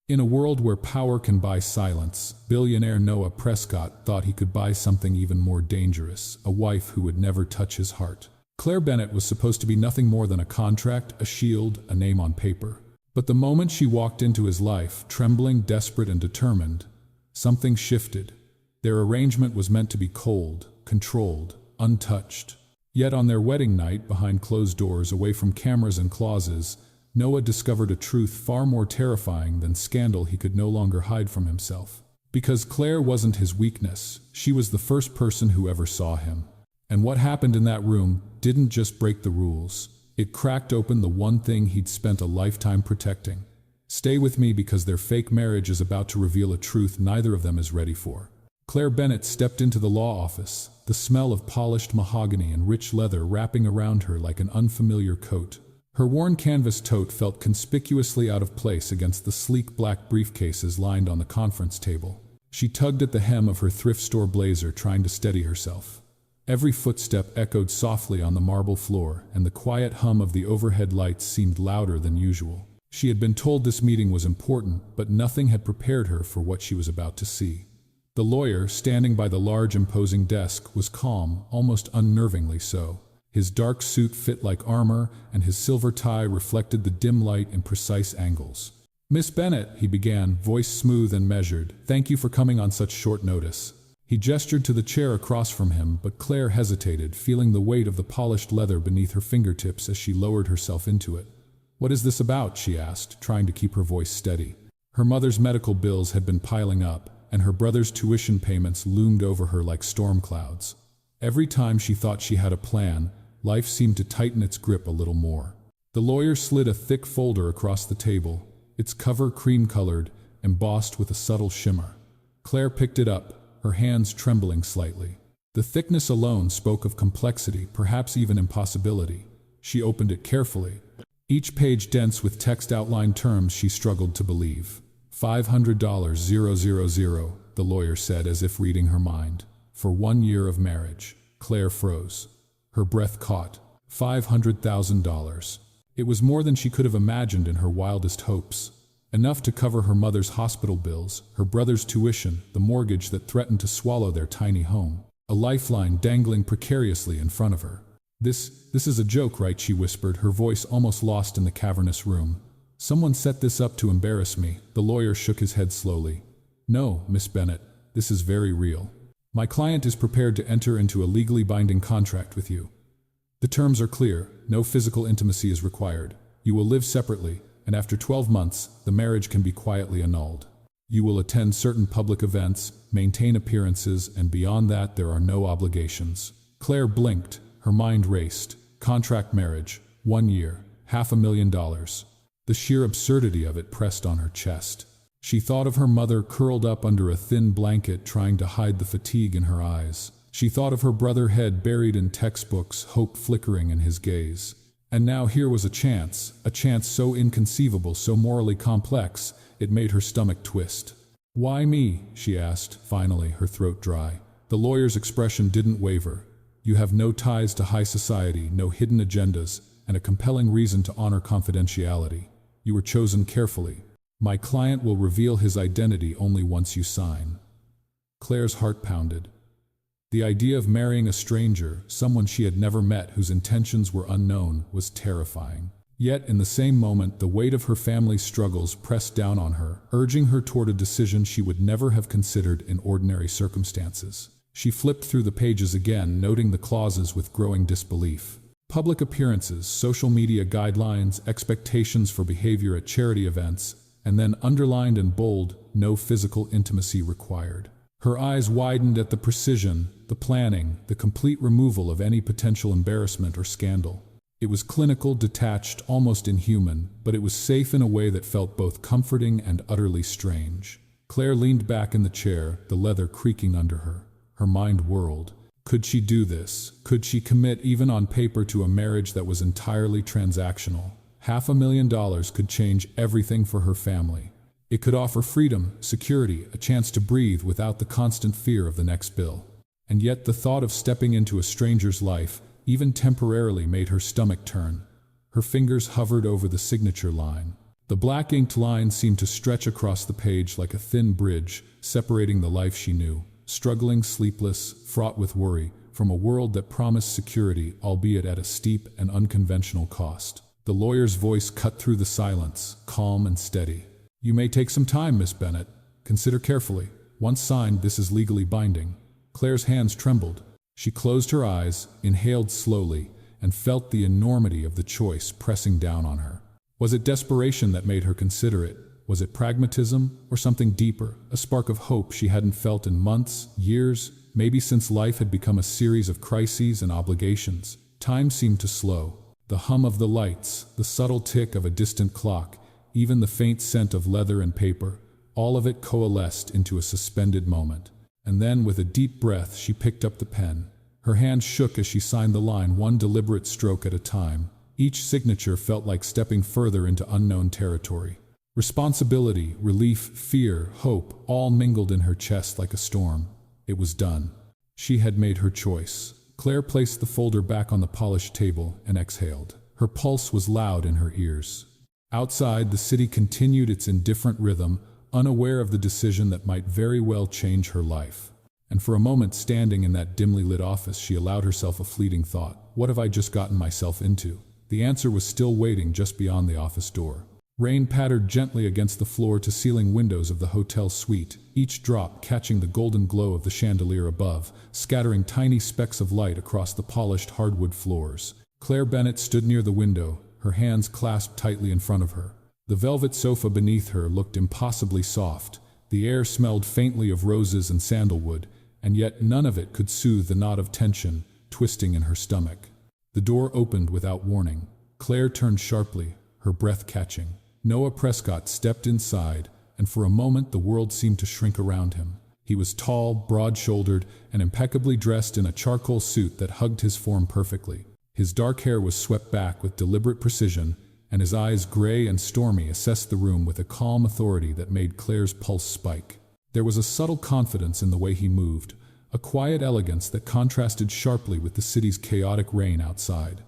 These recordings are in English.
In a world where power can buy silence, billionaire Noah Prescott thought he could buy something even more dangerous, a wife who would never touch his heart. Claire Bennett was supposed to be nothing more than a contract, a shield, a name on paper. But the moment she walked into his life, trembling, desperate, and determined, something shifted. Their arrangement was meant to be cold, controlled, untouched. Yet on their wedding night, behind closed doors, away from cameras and clauses, Noah discovered a truth far more terrifying than scandal he could no longer hide from himself. Because Claire wasn't his weakness, she was the first person who ever saw him. And what happened in that room didn't just break the rules. It cracked open the one thing he'd spent a lifetime protecting. Stay with me, because their fake marriage is about to reveal a truth neither of them is ready for. Claire Bennett stepped into the law office, the smell of polished mahogany and rich leather wrapping around her like an unfamiliar coat. Her worn canvas tote felt conspicuously out of place against the sleek black briefcases lined on the conference table. She tugged at the hem of her thrift store blazer, trying to steady herself. Every footstep echoed softly on the marble floor, and the quiet hum of the overhead lights seemed louder than usual. She had been told this meeting was important, but nothing had prepared her for what she was about to see. The lawyer, standing by the large imposing desk, was calm, almost unnervingly so. His dark suit fit like armor, and his silver tie reflected the dim light in precise angles. "Miss Bennett," he began, voice smooth and measured, "thank you for coming on such short notice." He gestured to the chair across from him, but Claire hesitated, feeling the weight of the polished leather beneath her fingertips as she lowered herself into it. "What is this about?" she asked, trying to keep her voice steady. Her mother's medical bills had been piling up, and her brother's tuition payments loomed over her like storm clouds. Every time she thought she had a plan, life seemed to tighten its grip a little more. The lawyer slid a thick folder across the table, its cover cream-colored, embossed with a subtle shimmer. Claire picked it up, her hands trembling slightly. The thickness alone spoke of complexity, perhaps even impossibility. She opened it carefully, each page dense with text outlined terms she struggled to believe. $500,000, the lawyer said, as if reading her mind. For 1 year of marriage. Claire froze. Her breath caught. $500,000. It was more than she could have imagined in her wildest hopes. Enough to cover her mother's hospital bills, her brother's tuition, the mortgage that threatened to swallow their tiny home. A lifeline dangling precariously in front of her. This is a joke, right?" she whispered, her voice almost lost in the cavernous room. "Someone set this up to embarrass me." The lawyer shook his head slowly. "No, Miss Bennett, this is very real. My client is prepared to enter into a legally binding contract with you. The terms are clear. No physical intimacy is required. You will live separately, and after 12 months, the marriage can be quietly annulled. You will attend certain public events, maintain appearances, and beyond that, there are no obligations." Claire blinked, her mind raced. Contract marriage, 1 year, $500,000. The sheer absurdity of it pressed on her chest. She thought of her mother curled up under a thin blanket, trying to hide the fatigue in her eyes. She thought of her brother, head buried in textbooks, hope flickering in his gaze. And now here was a chance so inconceivable, so morally complex, it made her stomach twist. "Why me?" she asked, finally, her throat dry. The lawyer's expression didn't waver. "You have no ties to high society, no hidden agendas, and a compelling reason to honor confidentiality. You were chosen carefully. My client will reveal his identity only once you sign." Claire's heart pounded. The idea of marrying a stranger, someone she had never met, whose intentions were unknown, was terrifying. Yet, in the same moment, the weight of her family's struggles pressed down on her, urging her toward a decision she would never have considered in ordinary circumstances. She flipped through the pages again, noting the clauses with growing disbelief. Public appearances, social media guidelines, expectations for behavior at charity events, and then underlined in bold, no physical intimacy required. Her eyes widened at the precision, the planning, the complete removal of any potential embarrassment or scandal. It was clinical, detached, almost inhuman, but it was safe in a way that felt both comforting and utterly strange. Claire leaned back in the chair, the leather creaking under her. Her mind whirled. Could she do this? Could she commit, even on paper, to a marriage that was entirely transactional? $500,000 could change everything for her family. It could offer freedom, security, a chance to breathe without the constant fear of the next bill. And yet the thought of stepping into a stranger's life, even temporarily, made her stomach turn. Her fingers hovered over the signature line. The black-inked lines seemed to stretch across the page like a thin bridge, separating the life she knew, struggling, sleepless, fraught with worry, from a world that promised security, albeit at a steep and unconventional cost. The lawyer's voice cut through the silence, calm and steady. "You may take some time, Miss Bennett. Consider carefully. Once signed, this is legally binding." Claire's hands trembled. She closed her eyes, inhaled slowly, and felt the enormity of the choice pressing down on her. Was it desperation that made her consider it? Was it pragmatism, or something deeper, a spark of hope she hadn't felt in months, years, maybe since life had become a series of crises and obligations? Time seemed to slow. The hum of the lights, the subtle tick of a distant clock, even the faint scent of leather and paper, all of it coalesced into a suspended moment. And then, with a deep breath, she picked up the pen. Her hand shook as she signed the line, one deliberate stroke at a time. Each signature felt like stepping further into unknown territory. Responsibility, relief, fear, hope, all mingled in her chest like a storm. It was done. She had made her choice. Claire placed the folder back on the polished table and exhaled. Her pulse was loud in her ears. Outside, the city continued its indifferent rhythm, unaware of the decision that might very well change her life. And for a moment, standing in that dimly lit office, she allowed herself a fleeting thought. What have I just gotten myself into? The answer was still waiting just beyond the office door. Rain pattered gently against the floor-to-ceiling windows of the hotel suite, each drop catching the golden glow of the chandelier above, scattering tiny specks of light across the polished hardwood floors. Claire Bennett stood near the window, her hands clasped tightly in front of her. The velvet sofa beneath her looked impossibly soft. The air smelled faintly of roses and sandalwood, and yet none of it could soothe the knot of tension twisting in her stomach. The door opened without warning. Claire turned sharply, her breath catching. Noah Prescott stepped inside, and for a moment the world seemed to shrink around him. He was tall, broad-shouldered, and impeccably dressed in a charcoal suit that hugged his form perfectly. His dark hair was swept back with deliberate precision, and his eyes, gray and stormy, assessed the room with a calm authority that made Claire's pulse spike. There was a subtle confidence in the way he moved, a quiet elegance that contrasted sharply with the city's chaotic reign outside.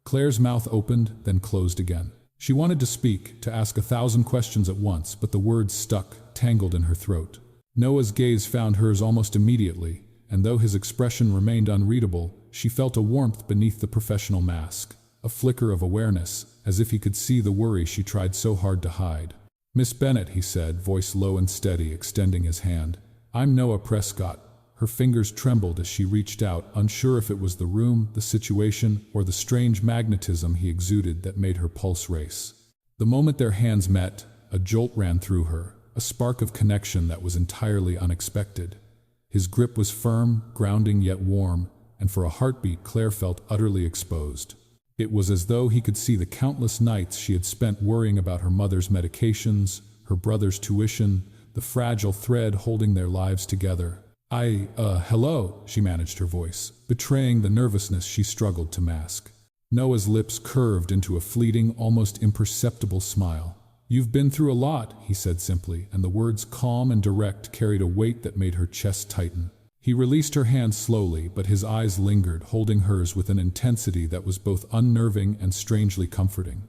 Claire's mouth opened, then closed again. She wanted to speak, to ask 1,000 questions at once, but the words stuck, tangled in her throat. Noah's gaze found hers almost immediately, and though his expression remained unreadable, she felt a warmth beneath the professional mask, a flicker of awareness, as if he could see the worry she tried so hard to hide. "Miss Bennett," he said, voice low and steady, extending his hand. "I'm Noah Prescott." Her fingers trembled as she reached out, unsure if it was the room, the situation, or the strange magnetism he exuded that made her pulse race. The moment their hands met, a jolt ran through her, a spark of connection that was entirely unexpected. His grip was firm, grounding yet warm, and for a heartbeat Claire felt utterly exposed. It was as though he could see the countless nights she had spent worrying about her mother's medications, her brother's tuition, the fragile thread holding their lives together. Hello," she managed her voice, betraying the nervousness she struggled to mask. Noah's lips curved into a fleeting, almost imperceptible smile. "You've been through a lot," he said simply, and the words, calm and direct, carried a weight that made her chest tighten. He released her hand slowly, but his eyes lingered, holding hers with an intensity that was both unnerving and strangely comforting.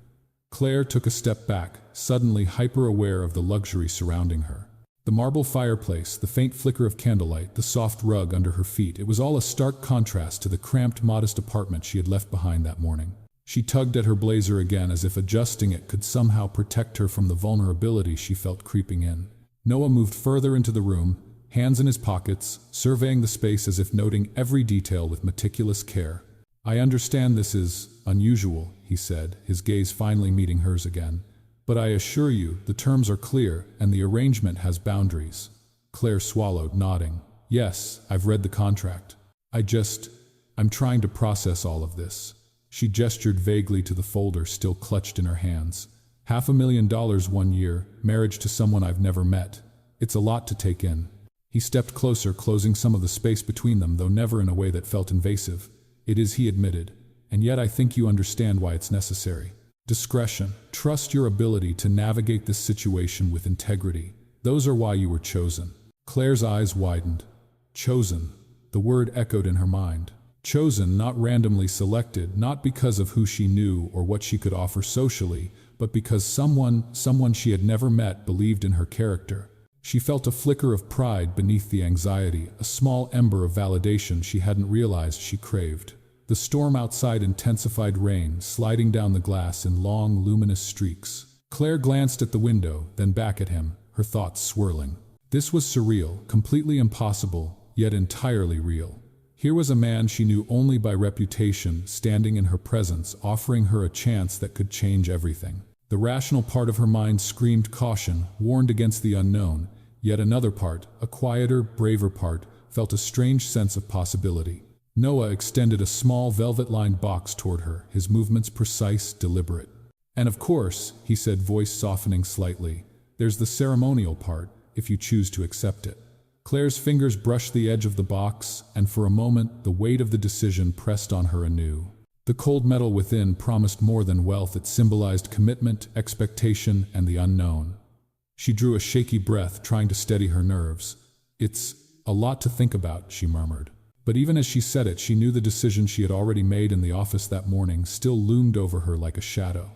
Claire took a step back, suddenly hyper-aware of the luxury surrounding her. The marble fireplace, the faint flicker of candlelight, the soft rug under her feet, it was all a stark contrast to the cramped, modest apartment she had left behind that morning. She tugged at her blazer again as if adjusting it could somehow protect her from the vulnerability she felt creeping in. Noah moved further into the room, hands in his pockets, surveying the space as if noting every detail with meticulous care. "I understand this is unusual," he said, his gaze finally meeting hers again. "But I assure you, the terms are clear, and the arrangement has boundaries." Claire swallowed, nodding. "Yes, I've read the contract. I'm trying to process all of this." She gestured vaguely to the folder still clutched in her hands. $500,000 1 year, marriage to someone I've never met. It's a lot to take in. He stepped closer, closing some of the space between them, though never in a way that felt invasive. "It is," he admitted, "and yet I think you understand why it's necessary. Discretion. Trust your ability to navigate this situation with integrity. Those are why you were chosen." Claire's eyes widened. Chosen. The word echoed in her mind. Chosen, not randomly selected, not because of who she knew or what she could offer socially, but but because someone she had never met believed in her character. She felt a flicker of pride beneath the anxiety, a small ember of validation she hadn't realized she craved. The storm outside intensified, rain sliding down the glass in long, luminous streaks. Claire glanced at the window, then back at him, her thoughts swirling. This was surreal, completely impossible, yet entirely real. Here was a man she knew only by reputation, standing in her presence, offering her a chance that could change everything. The rational part of her mind screamed caution, warned against the unknown, yet another part, a quieter, braver part, felt a strange sense of possibility. Noah extended a small velvet-lined box toward her, his movements precise, deliberate. "And of course," he said, voice softening slightly, "there's the ceremonial part, if you choose to accept it." Claire's fingers brushed the edge of the box, and for a moment the weight of the decision pressed on her anew. The cold metal within promised more than wealth. It symbolized commitment, expectation, and the unknown. She drew a shaky breath, trying to steady her nerves. "It's a lot to think about," she murmured. But even as she said it, she knew the decision she had already made in the office that morning still loomed over her like a shadow.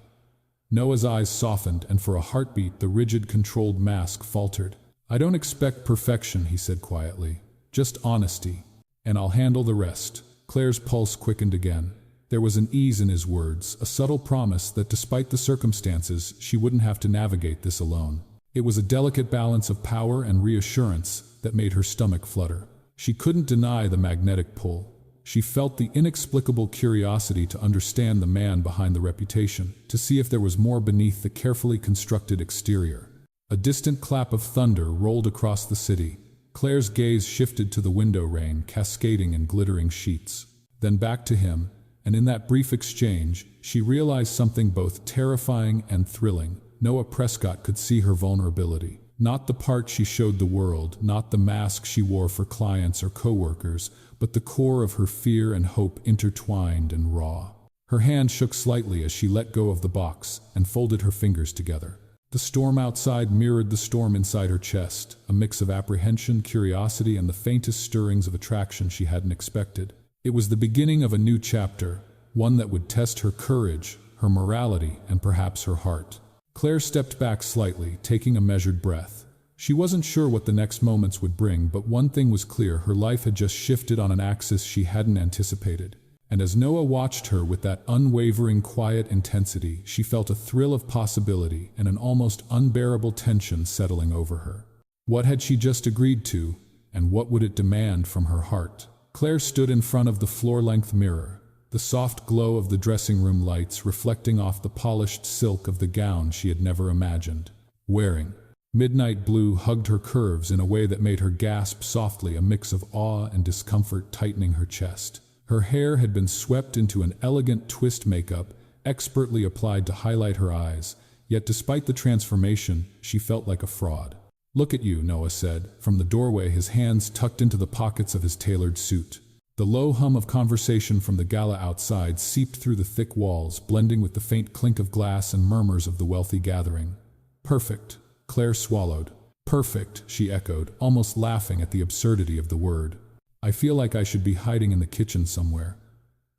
Noah's eyes softened, and for a heartbeat the rigid, controlled mask faltered. "I don't expect perfection," he said quietly. "Just honesty. And I'll handle the rest." Claire's pulse quickened again. There was an ease in his words, a subtle promise that despite the circumstances, she wouldn't have to navigate this alone. It was a delicate balance of power and reassurance that made her stomach flutter. She couldn't deny the magnetic pull. She felt the inexplicable curiosity to understand the man behind the reputation, to see if there was more beneath the carefully constructed exterior. A distant clap of thunder rolled across the city. Claire's gaze shifted to the window rain, cascading in glittering sheets. Then back to him, and in that brief exchange, she realized something both terrifying and thrilling. Noah Prescott could see her vulnerability. Not the part she showed the world, not the mask she wore for clients or coworkers, but the core of her fear and hope intertwined and raw. Her hand shook slightly as she let go of the box and folded her fingers together. The storm outside mirrored the storm inside her chest, a mix of apprehension, curiosity, and the faintest stirrings of attraction she hadn't expected. It was the beginning of a new chapter, one that would test her courage, her morality, and perhaps her heart. Claire stepped back slightly, taking a measured breath. She wasn't sure what the next moments would bring, but one thing was clear: her life had just shifted on an axis she hadn't anticipated. And as Noah watched her with that unwavering, quiet intensity, she felt a thrill of possibility and an almost unbearable tension settling over her. What had she just agreed to, and what would it demand from her heart? Claire stood in front of the floor-length mirror, the soft glow of the dressing room lights reflecting off the polished silk of the gown she had never imagined wearing. Midnight blue hugged her curves in a way that made her gasp softly, a mix of awe and discomfort tightening her chest. Her hair had been swept into an elegant twist makeup, expertly applied to highlight her eyes, yet despite the transformation, she felt like a fraud. "Look at you," Noah said, from the doorway, his hands tucked into the pockets of his tailored suit. The low hum of conversation from the gala outside seeped through the thick walls, blending with the faint clink of glass and murmurs of the wealthy gathering. "Perfect," Claire swallowed. "Perfect," she echoed, almost laughing at the absurdity of the word. "I feel like I should be hiding in the kitchen somewhere."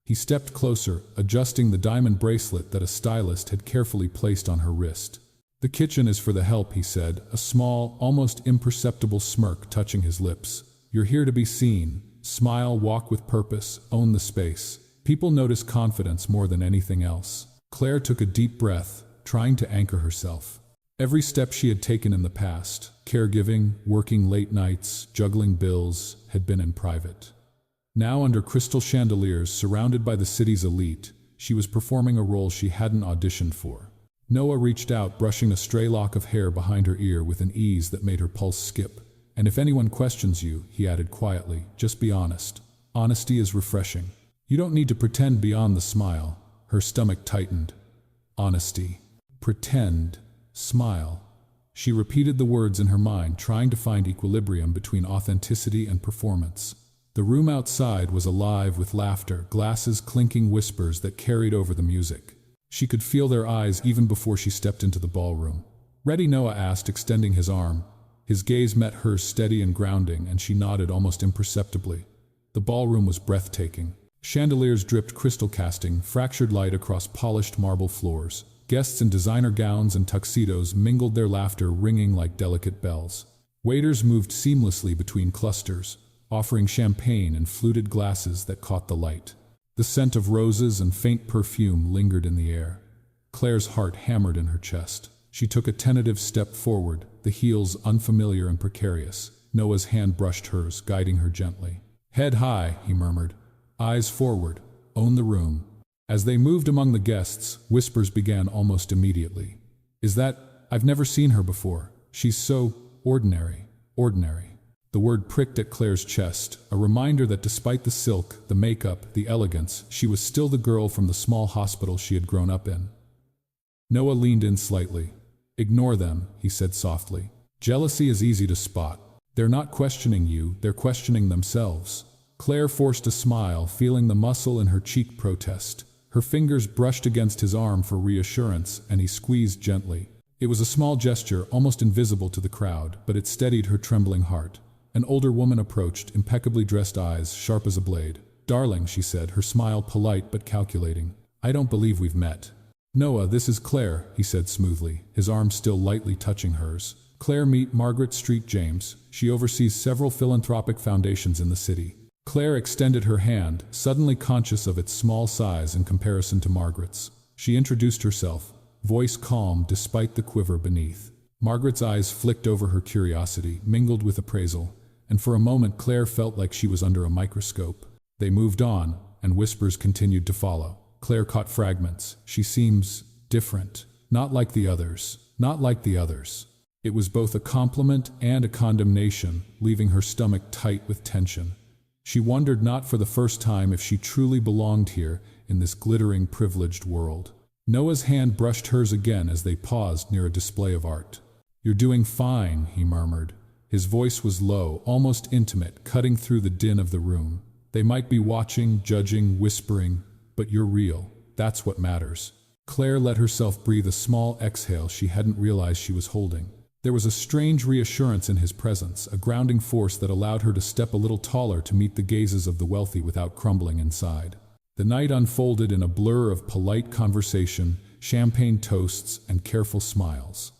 He stepped closer, adjusting the diamond bracelet that a stylist had carefully placed on her wrist. "The kitchen is for the help," he said, a small, almost imperceptible smirk touching his lips. "You're here to be seen. Smile, walk with purpose, own the space. People notice confidence more than anything else." Claire took a deep breath, trying to anchor herself. Every step she had taken in the past, caregiving, working late nights, juggling bills, had been in private. Now, under crystal chandeliers, surrounded by the city's elite, she was performing a role she hadn't auditioned for. Noah reached out, brushing a stray lock of hair behind her ear with an ease that made her pulse skip. "And if anyone questions you," he added quietly, "just be honest. Honesty is refreshing. You don't need to pretend beyond the smile." Her stomach tightened. Honesty. Pretend. Smile. She repeated the words in her mind, trying to find equilibrium between authenticity and performance. The room outside was alive with laughter, glasses clinking, whispers that carried over the music. She could feel their eyes even before she stepped into the ballroom. "Ready?" Noah asked, extending his arm. His gaze met hers, steady and grounding, and she nodded almost imperceptibly. The ballroom was breathtaking. Chandeliers dripped crystal, casting fractured light across polished marble floors. Guests in designer gowns and tuxedos mingled, their laughter ringing like delicate bells. Waiters moved seamlessly between clusters, offering champagne in fluted glasses that caught the light. The scent of roses and faint perfume lingered in the air. Claire's heart hammered in her chest. She took a tentative step forward, the heels unfamiliar and precarious. Noah's hand brushed hers, guiding her gently. "Head high," he murmured. "Eyes forward. Own the room." As they moved among the guests, whispers began almost immediately. I've never seen her before. She's so ordinary." The word pricked at Claire's chest, a reminder that despite the silk, the makeup, the elegance, she was still the girl from the small hospital she had grown up in. Noah leaned in slightly. "Ignore them," he said softly. "Jealousy is easy to spot. They're not questioning you, they're questioning themselves." Claire forced a smile, feeling the muscle in her cheek protest. Her fingers brushed against his arm for reassurance, and he squeezed gently. It was a small gesture, almost invisible to the crowd, but it steadied her trembling heart. An older woman approached, impeccably dressed, eyes sharp as a blade. "Darling," she said, her smile polite but calculating. "I don't believe we've met." "Noah, this is Claire," he said smoothly, his arm still lightly touching hers. "Claire, meet Margaret Street James. She oversees several philanthropic foundations in the city." Claire extended her hand, suddenly conscious of its small size in comparison to Margaret's. She introduced herself, voice calm despite the quiver beneath. Margaret's eyes flicked over her curiosity, mingled with appraisal, and for a moment Claire felt like she was under a microscope. They moved on, and whispers continued to follow. Claire caught fragments. "She seems different. Not like the others. Not like the others." It was both a compliment and a condemnation, leaving her stomach tight with tension. She wondered not for the first time if she truly belonged here in this glittering, privileged world. Noah's hand brushed hers again as they paused near a display of art. "You're doing fine," he murmured. His voice was low, almost intimate, cutting through the din of the room. "They might be watching, judging, whispering, but you're real. That's what matters." Claire let herself breathe a small exhale she hadn't realized she was holding. There was a strange reassurance in his presence, a grounding force that allowed her to step a little taller to meet the gazes of the wealthy without crumbling inside. The night unfolded in a blur of polite conversation, champagne toasts, and careful smiles.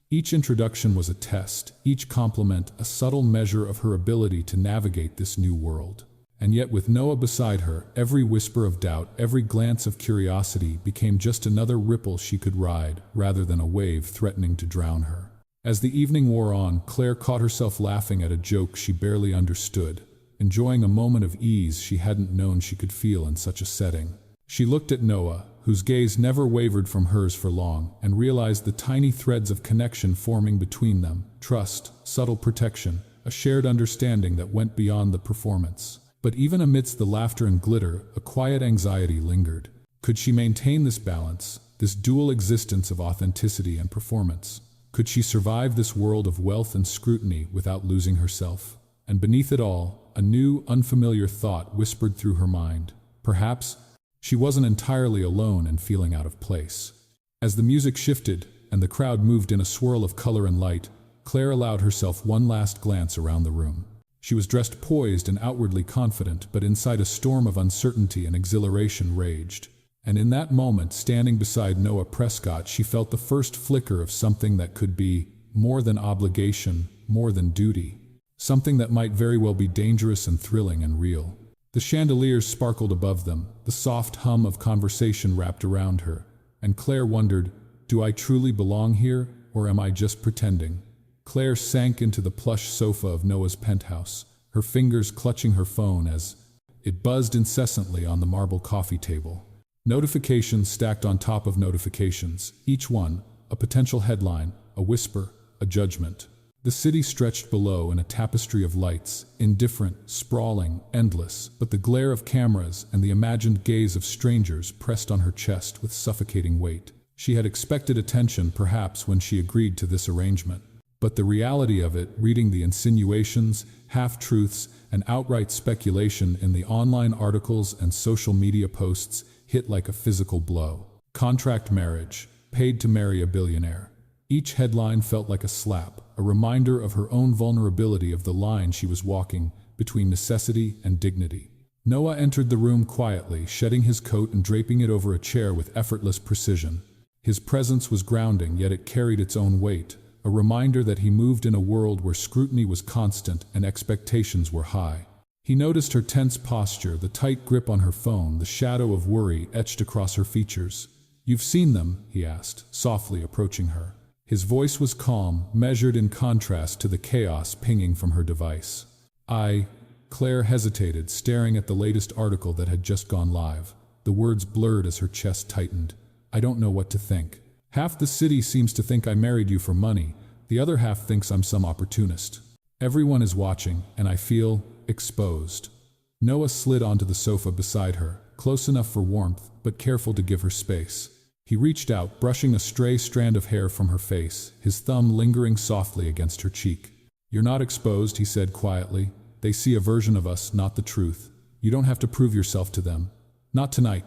Each introduction was a test, each compliment a subtle measure of her ability to navigate this new world. And yet, with Noah beside her, every whisper of doubt, every glance of curiosity became just another ripple she could ride, rather than a wave threatening to drown her. As the evening wore on, Claire caught herself laughing at a joke she barely understood, enjoying a moment of ease she hadn't known she could feel in such a setting. She looked at Noah, whose gaze never wavered from hers for long, and realized the tiny threads of connection forming between them: trust, subtle protection, a shared understanding that went beyond the performance. But even amidst the laughter and glitter, a quiet anxiety lingered. Could she maintain this balance, this dual existence of authenticity and performance? Could she survive this world of wealth and scrutiny without losing herself? And beneath it all, a new, unfamiliar thought whispered through her mind. Perhaps she wasn't entirely alone in feeling out of place. As the music shifted and the crowd moved in a swirl of color and light, Claire allowed herself one last glance around the room. She was dressed poised and outwardly confident, but inside a storm of uncertainty and exhilaration raged. And in that moment, standing beside Noah Prescott, she felt the first flicker of something that could be more than obligation, more than duty. Something that might very well be dangerous and thrilling and real. The chandeliers sparkled above them, the soft hum of conversation wrapped around her, and Claire wondered, do I truly belong here, or am I just pretending? Claire sank into the plush sofa of Noah's penthouse, her fingers clutching her phone as it buzzed incessantly on the marble coffee table. Notifications stacked on top of notifications, each one a potential headline, a whisper, a judgment. The city stretched below in a tapestry of lights, indifferent, sprawling, endless, but the glare of cameras and the imagined gaze of strangers pressed on her chest with suffocating weight. She had expected attention, perhaps, when she agreed to this arrangement. But the reality of it, reading the insinuations, half-truths, and outright speculation in the online articles and social media posts, hit like a physical blow. Contract marriage, paid to marry a billionaire. Each headline felt like a slap, a reminder of her own vulnerability of the line she was walking between necessity and dignity. Noah entered the room quietly, shedding his coat and draping it over a chair with effortless precision. His presence was grounding, yet it carried its own weight, a reminder that he moved in a world where scrutiny was constant and expectations were high. He noticed her tense posture, the tight grip on her phone, the shadow of worry etched across her features. "You've seen them?" he asked, softly approaching her. His voice was calm, measured in contrast to the chaos pinging from her device. Claire hesitated, staring at the latest article that had just gone live. The words blurred as her chest tightened. "I don't know what to think. Half the city seems to think I married you for money. The other half thinks I'm some opportunist. Everyone is watching, and I feel exposed." Noah slid onto the sofa beside her, close enough for warmth, but careful to give her space. He reached out, brushing a stray strand of hair from her face, his thumb lingering softly against her cheek. "You're not exposed," he said quietly. "They see a version of us, not the truth. You don't have to prove yourself to them. Not tonight."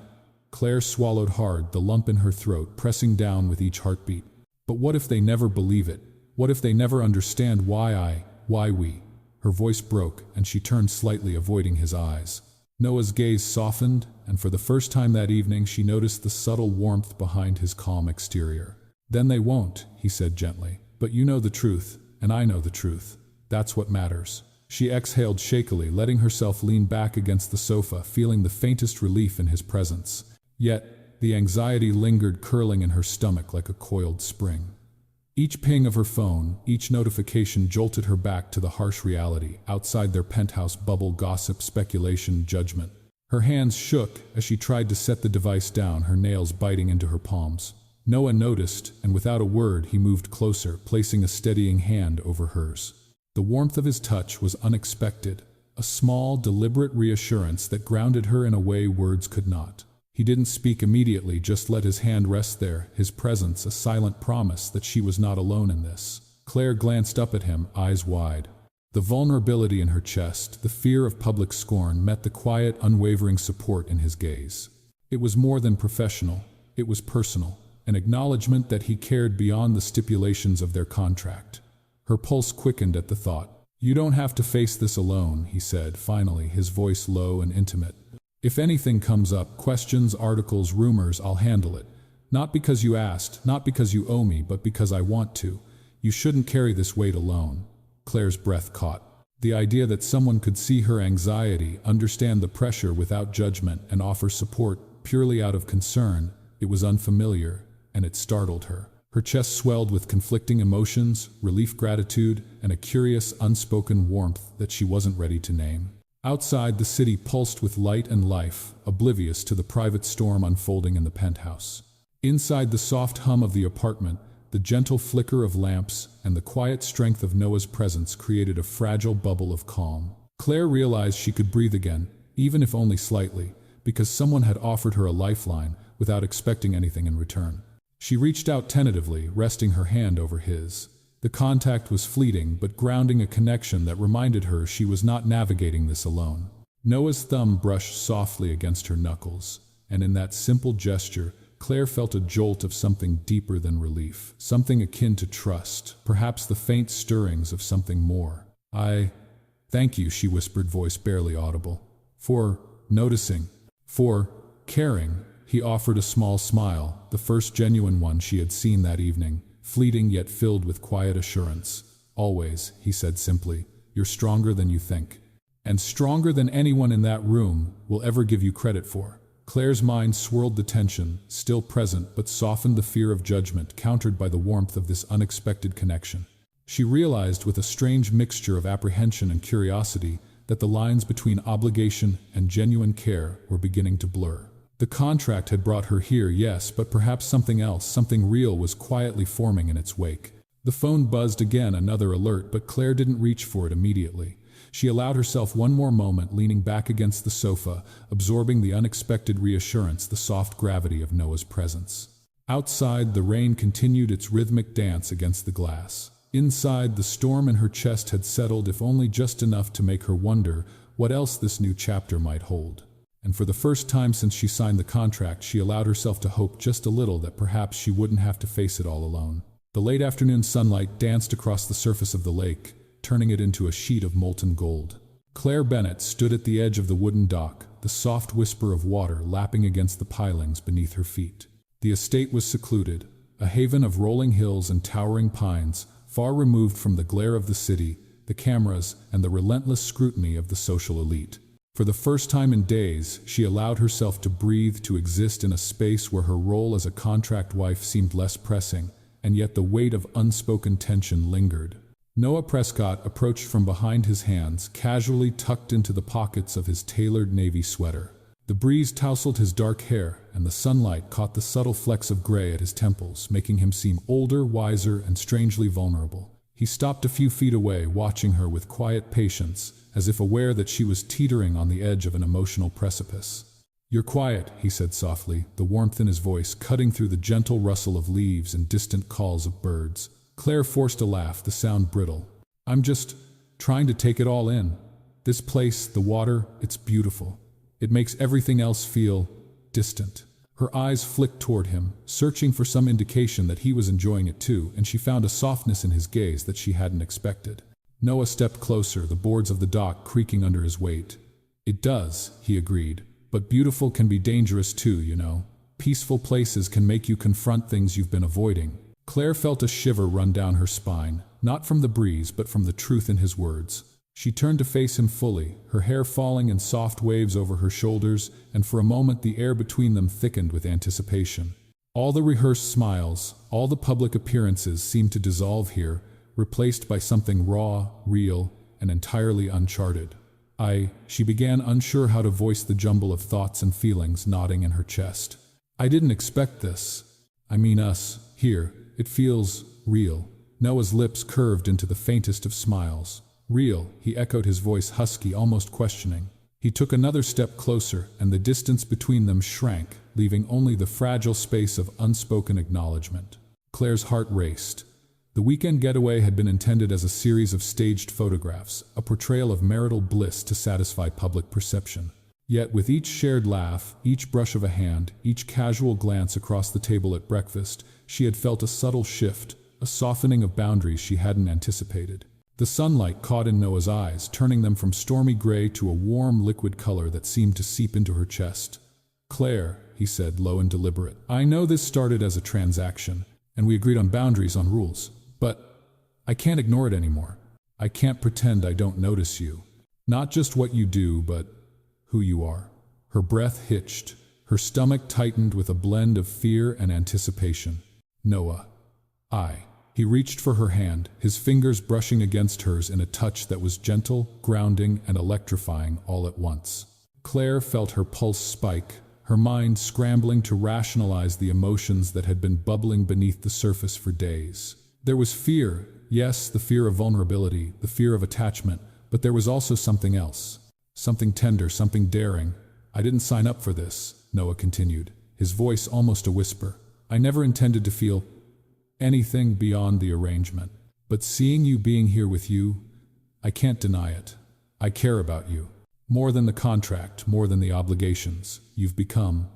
Claire swallowed hard, the lump in her throat pressing down with each heartbeat. "But what if they never believe it? What if they never understand why we?" Her voice broke, and she turned slightly, avoiding his eyes. Noah's gaze softened, and for the first time that evening she noticed the subtle warmth behind his calm exterior. "Then they won't," he said gently. "But you know the truth, and I know the truth. That's what matters." She exhaled shakily, letting herself lean back against the sofa, feeling the faintest relief in his presence. Yet, the anxiety lingered, curling in her stomach like a coiled spring. Each ping of her phone, each notification jolted her back to the harsh reality, outside their penthouse bubble: gossip, speculation, judgment. Her hands shook as she tried to set the device down, her nails biting into her palms. Noah noticed, and without a word he moved closer, placing a steadying hand over hers. The warmth of his touch was unexpected, a small, deliberate reassurance that grounded her in a way words could not. He didn't speak immediately, just let his hand rest there, his presence a silent promise that she was not alone in this. Claire glanced up at him, eyes wide. The vulnerability in her chest, the fear of public scorn, met the quiet, unwavering support in his gaze. It was more than professional, it was personal, an acknowledgement that he cared beyond the stipulations of their contract. Her pulse quickened at the thought. "You don't have to face this alone," he said, finally, his voice low and intimate. "If anything comes up, questions, articles, rumors, I'll handle it. Not because you asked, not because you owe me, but because I want to. You shouldn't carry this weight alone." Claire's breath caught. The idea that someone could see her anxiety, understand the pressure without judgment, and offer support purely out of concern, it was unfamiliar, and it startled her. Her chest swelled with conflicting emotions, relief, gratitude, and a curious, unspoken warmth that she wasn't ready to name. Outside, the city pulsed with light and life, oblivious to the private storm unfolding in the penthouse. Inside, the soft hum of the apartment, the gentle flicker of lamps, and the quiet strength of Noah's presence created a fragile bubble of calm. Claire realized she could breathe again, even if only slightly, because someone had offered her a lifeline without expecting anything in return. She reached out tentatively, resting her hand over his. The contact was fleeting, but grounding a connection that reminded her she was not navigating this alone. Noah's thumb brushed softly against her knuckles, and in that simple gesture, Claire felt a jolt of something deeper than relief, something akin to trust, perhaps the faint stirrings of something more. Thank you," she whispered, voice barely audible. "For noticing, for caring." He offered a small smile, the first genuine one she had seen that evening, fleeting yet filled with quiet assurance. "Always," he said simply, "you're stronger than you think. And stronger than anyone in that room will ever give you credit for." Claire's mind swirled the tension, still present, but softened the fear of judgment, countered by the warmth of this unexpected connection. She realized, with a strange mixture of apprehension and curiosity, that the lines between obligation and genuine care were beginning to blur. The contract had brought her here, yes, but perhaps something else, something real, was quietly forming in its wake. The phone buzzed again, another alert, but Claire didn't reach for it immediately. She allowed herself one more moment, leaning back against the sofa, absorbing the unexpected reassurance, the soft gravity of Noah's presence. Outside, the rain continued its rhythmic dance against the glass. Inside, the storm in her chest had settled, if only just enough to make her wonder what else this new chapter might hold. And for the first time since she signed the contract, she allowed herself to hope just a little that perhaps she wouldn't have to face it all alone. The late afternoon sunlight danced across the surface of the lake, turning it into a sheet of molten gold. Claire Bennett stood at the edge of the wooden dock, the soft whisper of water lapping against the pilings beneath her feet. The estate was secluded, a haven of rolling hills and towering pines, far removed from the glare of the city, the cameras, and the relentless scrutiny of the social elite. For the first time in days, she allowed herself to breathe, to exist in a space where her role as a contract wife seemed less pressing, and yet the weight of unspoken tension lingered. Noah Prescott approached from behind, his hands casually tucked into the pockets of his tailored navy sweater. The breeze tousled his dark hair, and the sunlight caught the subtle flecks of gray at his temples, making him seem older, wiser, and strangely vulnerable. He stopped a few feet away, watching her with quiet patience, as if aware that she was teetering on the edge of an emotional precipice. "You're quiet," he said softly, the warmth in his voice cutting through the gentle rustle of leaves and distant calls of birds. Claire forced a laugh, the sound brittle. "I'm just trying to take it all in. This place, the water, it's beautiful. It makes everything else feel distant." Her eyes flicked toward him, searching for some indication that he was enjoying it too, and she found a softness in his gaze that she hadn't expected. Noah stepped closer, the boards of the dock creaking under his weight. "It does," he agreed, "but beautiful can be dangerous too, you know. Peaceful places can make you confront things you've been avoiding." Claire felt a shiver run down her spine, not from the breeze but from the truth in his words. She turned to face him fully, her hair falling in soft waves over her shoulders, and for a moment the air between them thickened with anticipation. All the rehearsed smiles, all the public appearances seemed to dissolve here, replaced by something raw, real, and entirely uncharted. She began, unsure how to voice the jumble of thoughts and feelings knotting in her chest. "I didn't expect this. I mean us, here. It feels real." Noah's lips curved into the faintest of smiles. "Real," he echoed, his voice husky, almost questioning. He took another step closer, and the distance between them shrank, leaving only the fragile space of unspoken acknowledgement. Claire's heart raced. The weekend getaway had been intended as a series of staged photographs, a portrayal of marital bliss to satisfy public perception. Yet with each shared laugh, each brush of a hand, each casual glance across the table at breakfast, she had felt a subtle shift, a softening of boundaries she hadn't anticipated. The sunlight caught in Noah's eyes, turning them from stormy gray to a warm, liquid color that seemed to seep into her chest. "Claire," he said, low and deliberate, "I know this started as a transaction, and we agreed on boundaries, on rules, but I can't ignore it anymore. I can't pretend I don't notice you. Not just what you do, but who you are." Her breath hitched, her stomach tightened with a blend of fear and anticipation. "Noah, He reached for her hand, his fingers brushing against hers in a touch that was gentle, grounding, and electrifying all at once. Claire felt her pulse spike, her mind scrambling to rationalize the emotions that had been bubbling beneath the surface for days. There was fear, yes, the fear of vulnerability, the fear of attachment, but there was also something else. Something tender, something daring. "I didn't sign up for this," Noah continued, his voice almost a whisper. "I never intended to feel anything beyond the arrangement. But seeing you, being here with you, I can't deny it. I care about you. More than the contract, more than the obligations. You've become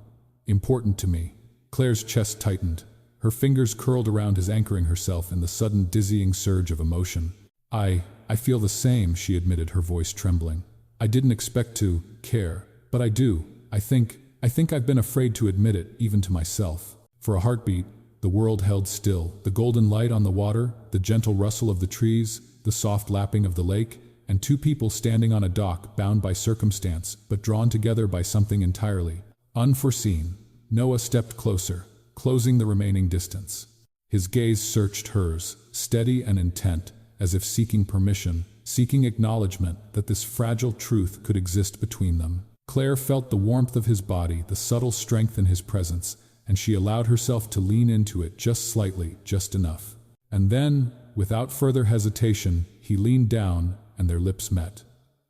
important to me." Claire's chest tightened. Her fingers curled around his, anchoring herself in the sudden dizzying surge of emotion. I feel the same," she admitted, her voice trembling. "I didn't expect to care, but I do. I think I've been afraid to admit it, even to myself." For a heartbeat, the world held still, the golden light on the water, the gentle rustle of the trees, the soft lapping of the lake, and two people standing on a dock, bound by circumstance, but drawn together by something entirely unforeseen. Noah stepped closer, closing the remaining distance. His gaze searched hers, steady and intent, as if seeking permission, seeking acknowledgement that this fragile truth could exist between them. Claire felt the warmth of his body, the subtle strength in his presence, and she allowed herself to lean into it just slightly, just enough. And then, without further hesitation, he leaned down and their lips met.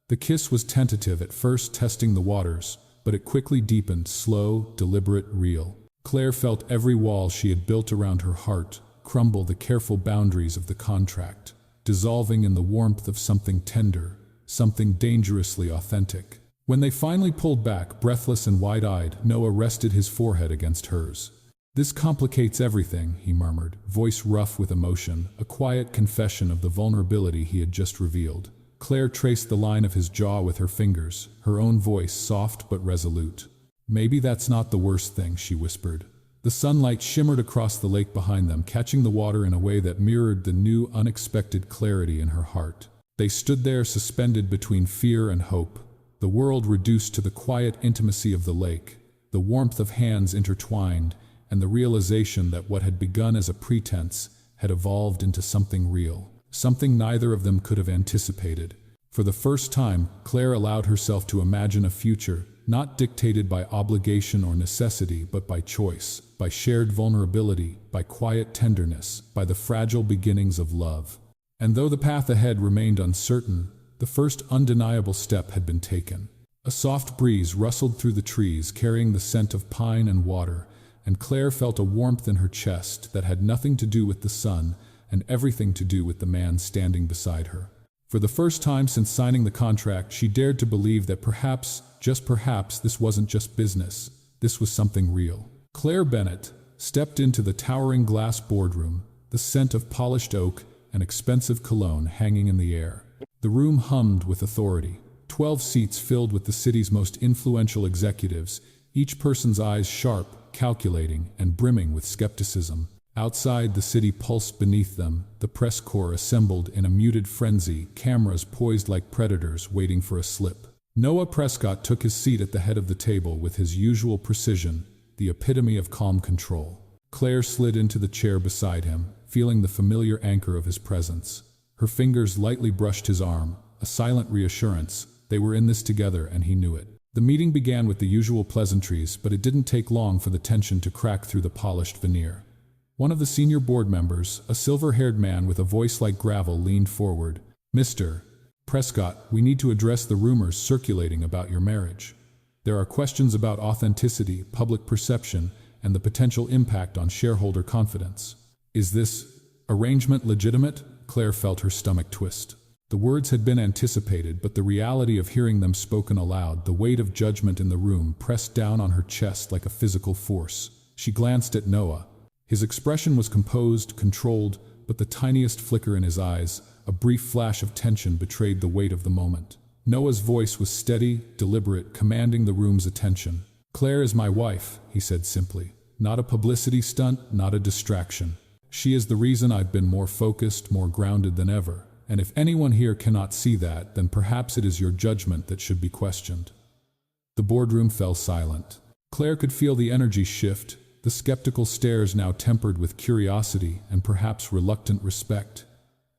The kiss was tentative at first, testing the waters, but it quickly deepened, slow, deliberate, real. Claire felt every wall she had built around her heart crumble, the careful boundaries of the contract, dissolving in the warmth of something tender, something dangerously authentic. When they finally pulled back, breathless and wide-eyed, Noah rested his forehead against hers. "This complicates everything," he murmured, voice rough with emotion, a quiet confession of the vulnerability he had just revealed. Claire traced the line of his jaw with her fingers, her own voice soft but resolute. "Maybe that's not the worst thing," she whispered. The sunlight shimmered across the lake behind them, catching the water in a way that mirrored the new, unexpected clarity in her heart. They stood there suspended between fear and hope, the world reduced to the quiet intimacy of the lake, the warmth of hands intertwined, and the realization that what had begun as a pretense had evolved into something real, something neither of them could have anticipated. For the first time, Claire allowed herself to imagine a future, not dictated by obligation or necessity, but by choice, by shared vulnerability, by quiet tenderness, by the fragile beginnings of love. And though the path ahead remained uncertain, the first undeniable step had been taken. A soft breeze rustled through the trees, carrying the scent of pine and water, and Claire felt a warmth in her chest that had nothing to do with the sun and everything to do with the man standing beside her. For the first time since signing the contract, she dared to believe that perhaps, just perhaps, this wasn't just business. This was something real. Claire Bennett stepped into the towering glass boardroom, the scent of polished oak and expensive cologne hanging in the air. The room hummed with authority. 12 seats filled with the city's most influential executives, each person's eyes sharp, calculating, and brimming with skepticism. Outside, the city pulsed beneath them, the press corps assembled in a muted frenzy, cameras poised like predators waiting for a slip. Noah Prescott took his seat at the head of the table with his usual precision, the epitome of calm control. Claire slid into the chair beside him, feeling the familiar anchor of his presence. Her fingers lightly brushed his arm, a silent reassurance. They were in this together, and he knew it. The meeting began with the usual pleasantries, but it didn't take long for the tension to crack through the polished veneer. One of the senior board members, a silver-haired man with a voice like gravel, leaned forward. "Mr. Prescott, we need to address the rumors circulating about your marriage. There are questions about authenticity, public perception, and the potential impact on shareholder confidence. Is this arrangement legitimate?" Claire felt her stomach twist. The words had been anticipated, but the reality of hearing them spoken aloud, the weight of judgment in the room, pressed down on her chest like a physical force. She glanced at Noah. His expression was composed, controlled, but the tiniest flicker in his eyes, a brief flash of tension, betrayed the weight of the moment. Noah's voice was steady, deliberate, commanding the room's attention. "Claire is my wife," he said simply. "Not a publicity stunt, not a distraction. She is the reason I've been more focused, more grounded than ever. And if anyone here cannot see that, then perhaps it is your judgment that should be questioned." The boardroom fell silent. Claire could feel the energy shift, the skeptical stares now tempered with curiosity and perhaps reluctant respect.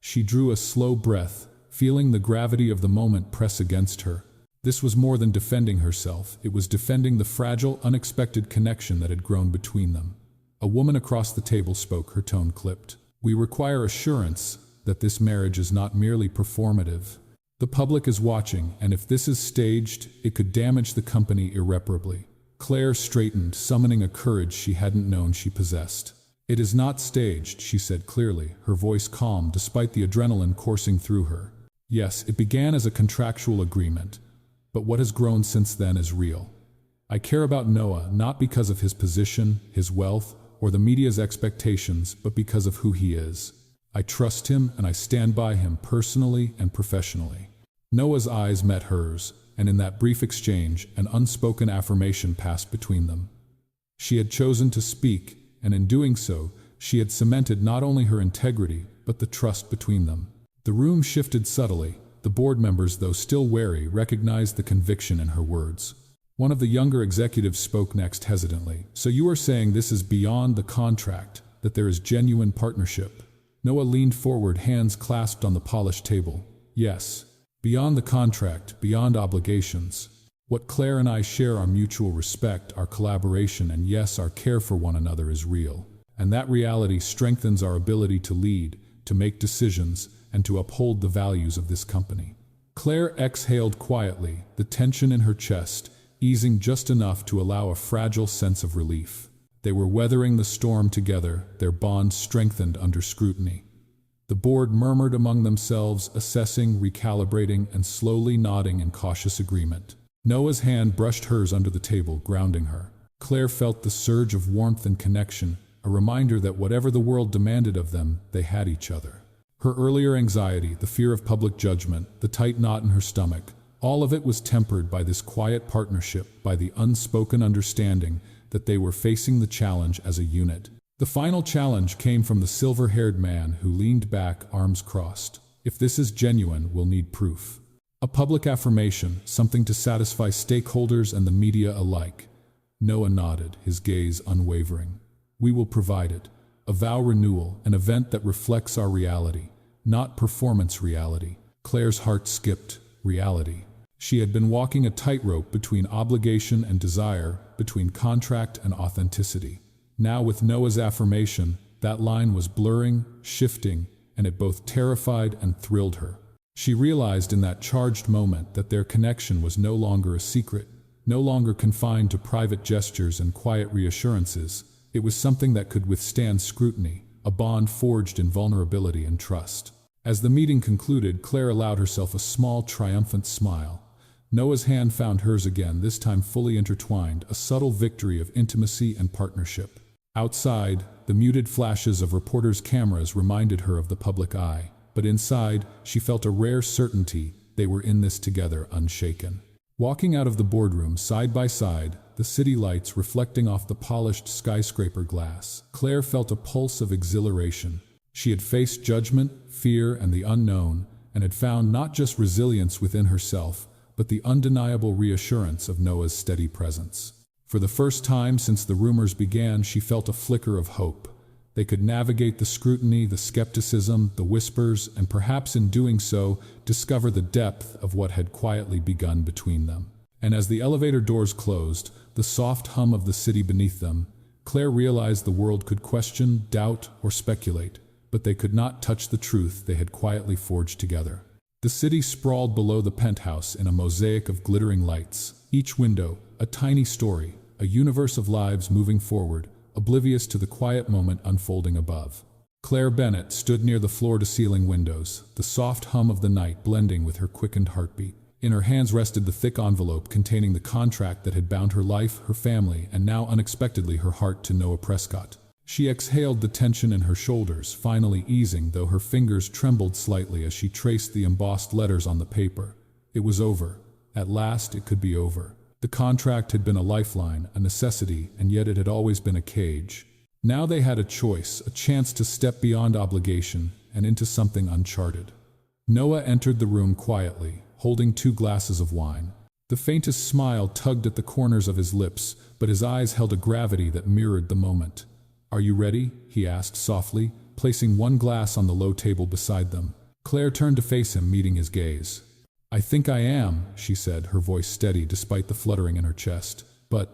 She drew a slow breath, feeling the gravity of the moment press against her. This was more than defending herself, it was defending the fragile, unexpected connection that had grown between them. A woman across the table spoke, her tone clipped. "We require assurance that this marriage is not merely performative. The public is watching, and if this is staged, it could damage the company irreparably." Claire straightened, summoning a courage she hadn't known she possessed. "It is not staged," she said clearly, her voice calm despite the adrenaline coursing through her. "Yes, it began as a contractual agreement, but what has grown since then is real. I care about Noah not because of his position, his wealth, or the media's expectations, but because of who he is. I trust him and I stand by him personally and professionally." Noah's eyes met hers, and in that brief exchange, an unspoken affirmation passed between them. She had chosen to speak, and in doing so, she had cemented not only her integrity, but the trust between them. The room shifted subtly. The board members, though still wary, recognized the conviction in her words. One of the younger executives spoke next hesitantly. "So you are saying this is beyond the contract, that there is genuine partnership?" Noah leaned forward, hands clasped on the polished table. "Yes. Beyond the contract, beyond obligations. What Claire and I share, our mutual respect, our collaboration, and yes, our care for one another is real. And that reality strengthens our ability to lead, to make decisions, and to uphold the values of this company." Claire exhaled quietly, the tension in her chest easing just enough to allow a fragile sense of relief. They were weathering the storm together, their bond strengthened under scrutiny. The board murmured among themselves, assessing, recalibrating, and slowly nodding in cautious agreement. Noah's hand brushed hers under the table, grounding her. Claire felt the surge of warmth and connection, a reminder that whatever the world demanded of them, they had each other. Her earlier anxiety, the fear of public judgment, the tight knot in her stomach, all of it was tempered by this quiet partnership, by the unspoken understanding that they were facing the challenge as a unit. The final challenge came from the silver-haired man who leaned back, arms crossed. If this is genuine, we'll need proof. A public affirmation, something to satisfy stakeholders and the media alike. Noah nodded, his gaze unwavering. We will provide it. A vow renewal, an event that reflects our reality, not performance reality. Claire's heart skipped. Reality. She had been walking a tightrope between obligation and desire, between contract and authenticity. Now with Noah's affirmation, that line was blurring, shifting, and it both terrified and thrilled her. She realized in that charged moment that their connection was no longer a secret, no longer confined to private gestures and quiet reassurances. It was something that could withstand scrutiny, a bond forged in vulnerability and trust. As the meeting concluded, Claire allowed herself a small, triumphant smile. Noah's hand found hers again, this time fully intertwined, a subtle victory of intimacy and partnership. Outside, the muted flashes of reporters' cameras reminded her of the public eye, but inside, she felt a rare certainty they were in this together, unshaken. Walking out of the boardroom side by side, the city lights reflecting off the polished skyscraper glass, Claire felt a pulse of exhilaration. She had faced judgment, fear, and the unknown, and had found not just resilience within herself, but the undeniable reassurance of Noah's steady presence. For the first time since the rumors began, she felt a flicker of hope. They could navigate the scrutiny, the skepticism, the whispers, and perhaps in doing so, discover the depth of what had quietly begun between them. And as the elevator doors closed, the soft hum of the city beneath them, Claire realized the world could question, doubt, or speculate, but they could not touch the truth they had quietly forged together. The city sprawled below the penthouse in a mosaic of glittering lights, each window a tiny story, a universe of lives moving forward, oblivious to the quiet moment unfolding above. Claire Bennett stood near the floor-to-ceiling windows, the soft hum of the night blending with her quickened heartbeat. In her hands rested the thick envelope containing the contract that had bound her life, her family, and now unexpectedly her heart to Noah Prescott. She exhaled, the tension in her shoulders finally easing, though her fingers trembled slightly as she traced the embossed letters on the paper. It was over. At last it could be over. The contract had been a lifeline, a necessity, and yet it had always been a cage. Now they had a choice, a chance to step beyond obligation and into something uncharted. Noah entered the room quietly, holding 2 glasses of wine. The faintest smile tugged at the corners of his lips, but his eyes held a gravity that mirrored the moment. "Are you ready?" he asked softly, placing 1 glass on the low table beside them. Claire turned to face him, meeting his gaze. "I think I am," she said, her voice steady despite the fluttering in her chest. "But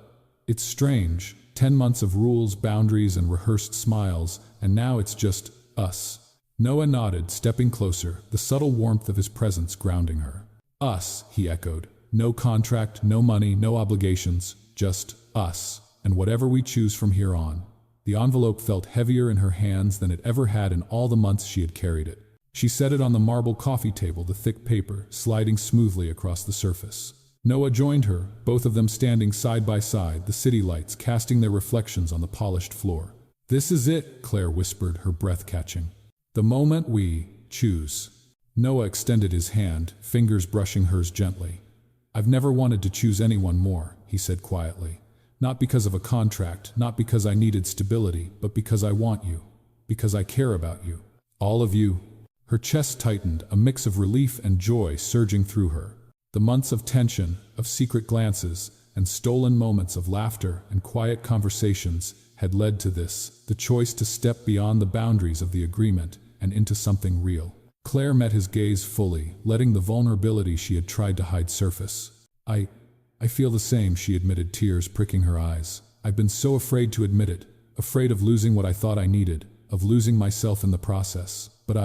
it's strange. 10 months of rules, boundaries, and rehearsed smiles, and now it's just us." Noah nodded, stepping closer, the subtle warmth of his presence grounding her. "Us," he echoed. "No contract, no money, no obligations, just us, and whatever we choose from here on." The envelope felt heavier in her hands than it ever had in all the months she had carried it. She set it on the marble coffee table, the thick paper sliding smoothly across the surface. Noah joined her, both of them standing side by side, the city lights casting their reflections on the polished floor. "This is it," Claire whispered, her breath catching. "The moment we choose." Noah extended his hand, fingers brushing hers gently. "I've never wanted to choose anyone more," he said quietly. "Not because of a contract, not because I needed stability, but because I want you, because I care about you. All of you." Her chest tightened, a mix of relief and joy surging through her. The months of tension, of secret glances, and stolen moments of laughter and quiet conversations had led to this, the choice to step beyond the boundaries of the agreement and into something real. Claire met his gaze fully, letting the vulnerability she had tried to hide surface. I feel the same," she admitted, tears pricking her eyes. "I've been so afraid to admit it, afraid of losing what I thought I needed, of losing myself in the process. But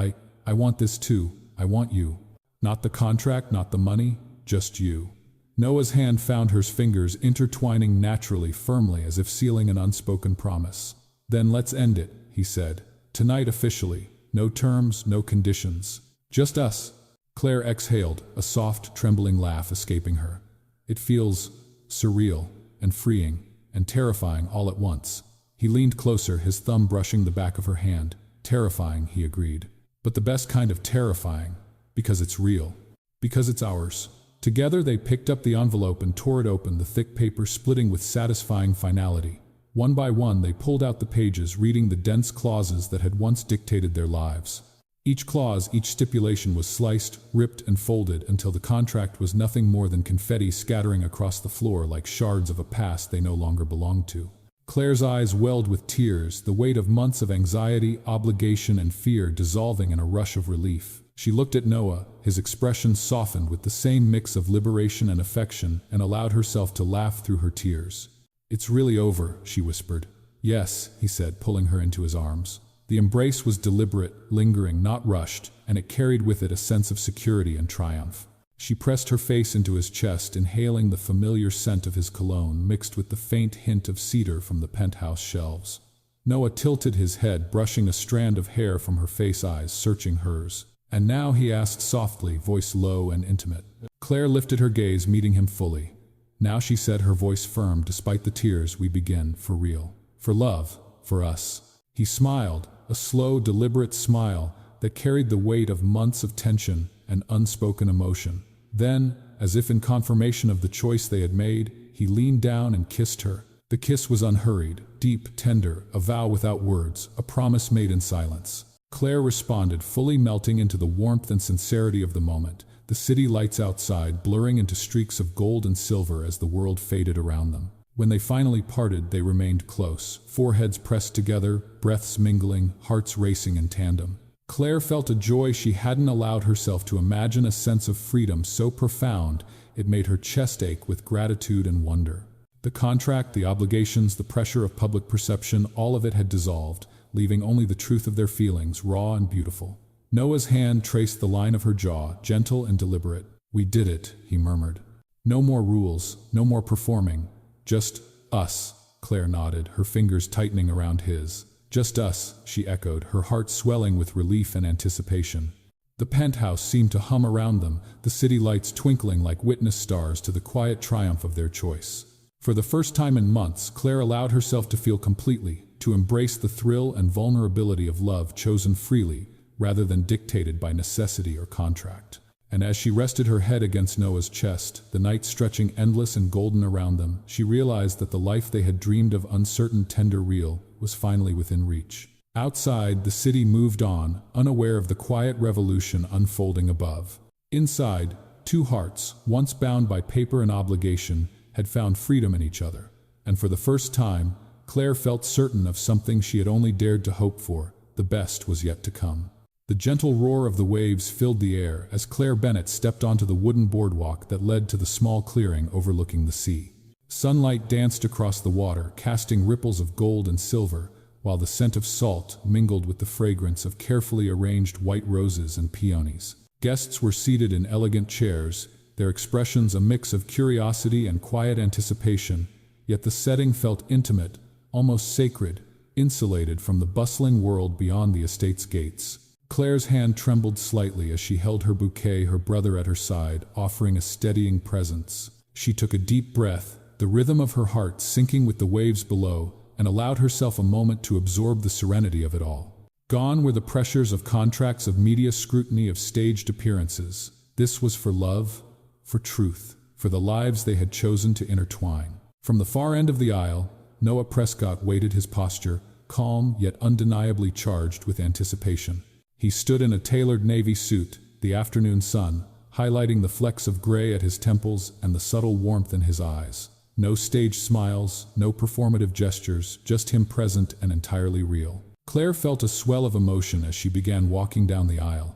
I want this too. I want you. Not the contract, not the money, just you." Noah's hand found hers, fingers intertwining naturally, firmly, as if sealing an unspoken promise. "Then let's end it," he said. "Tonight officially. No terms, no conditions. Just us." Claire exhaled, a soft, trembling laugh escaping her. "It feels surreal and freeing and terrifying all at once." He leaned closer, his thumb brushing the back of her hand. "Terrifying," he agreed. "But the best kind of terrifying, because it's real, because it's ours." Together they picked up the envelope and tore it open, the thick paper splitting with satisfying finality. One by one they pulled out the pages, reading the dense clauses that had once dictated their lives. Each clause, each stipulation was sliced, ripped, and folded until the contract was nothing more than confetti scattering across the floor like shards of a past they no longer belonged to. Claire's eyes welled with tears, the weight of months of anxiety, obligation, and fear dissolving in a rush of relief. She looked at Noah, his expression softened with the same mix of liberation and affection, and allowed herself to laugh through her tears. "It's really over," she whispered. "Yes," he said, pulling her into his arms. The embrace was deliberate, lingering, not rushed, and it carried with it a sense of security and triumph. She pressed her face into his chest, inhaling the familiar scent of his cologne mixed with the faint hint of cedar from the penthouse shelves. Noah tilted his head, brushing a strand of hair from her face, eyes searching hers. "And now?" he asked softly, voice low and intimate. Claire lifted her gaze, meeting him fully. "Now," she said, her voice firm despite the tears, "we begin, for real. For love, for us." He smiled, a slow, deliberate smile that carried the weight of months of tension and unspoken emotion. Then, as if in confirmation of the choice they had made, he leaned down and kissed her. The kiss was unhurried, deep, tender, a vow without words, a promise made in silence. Claire responded, fully melting into the warmth and sincerity of the moment, the city lights outside blurring into streaks of gold and silver as the world faded around them. When they finally parted, they remained close, foreheads pressed together, breaths mingling, hearts racing in tandem. Claire felt a joy she hadn't allowed herself to imagine, a sense of freedom so profound it made her chest ache with gratitude and wonder. The contract, the obligations, the pressure of public perception, all of it had dissolved, leaving only the truth of their feelings, raw and beautiful. Noah's hand traced the line of her jaw, gentle and deliberate. "We did it," he murmured. "No more rules, no more performing. Just us." Claire nodded, her fingers tightening around his. "Just us," she echoed, her heart swelling with relief and anticipation. The penthouse seemed to hum around them, the city lights twinkling like witness stars to the quiet triumph of their choice. For the first time in months, Claire allowed herself to feel completely, to embrace the thrill and vulnerability of love chosen freely, rather than dictated by necessity or contract. And as she rested her head against Noah's chest, the night stretching endless and golden around them, she realized that the life they had dreamed of, uncertain, tender, real, was finally within reach. Outside, the city moved on, unaware of the quiet revolution unfolding above. Inside, two hearts, once bound by paper and obligation, had found freedom in each other. And for the first time, Claire felt certain of something she had only dared to hope for: the best was yet to come. The gentle roar of the waves filled the air as Claire Bennett stepped onto the wooden boardwalk that led to the small clearing overlooking the sea. Sunlight danced across the water, casting ripples of gold and silver, while the scent of salt mingled with the fragrance of carefully arranged white roses and peonies. Guests were seated in elegant chairs, their expressions a mix of curiosity and quiet anticipation, yet the setting felt intimate, almost sacred, insulated from the bustling world beyond the estate's gates. Claire's hand trembled slightly as she held her bouquet, her brother at her side, offering a steadying presence. She took a deep breath, the rhythm of her heart syncing with the waves below, and allowed herself a moment to absorb the serenity of it all. Gone were the pressures of contracts, of media scrutiny, of staged appearances. This was for love, for truth, for the lives they had chosen to intertwine. From the far end of the aisle, Noah Prescott waited, his posture calm yet undeniably charged with anticipation. He stood in a tailored navy suit, the afternoon sun highlighting the flecks of gray at his temples and the subtle warmth in his eyes. No staged smiles, no performative gestures, just him present and entirely real. Claire felt a swell of emotion as she began walking down the aisle.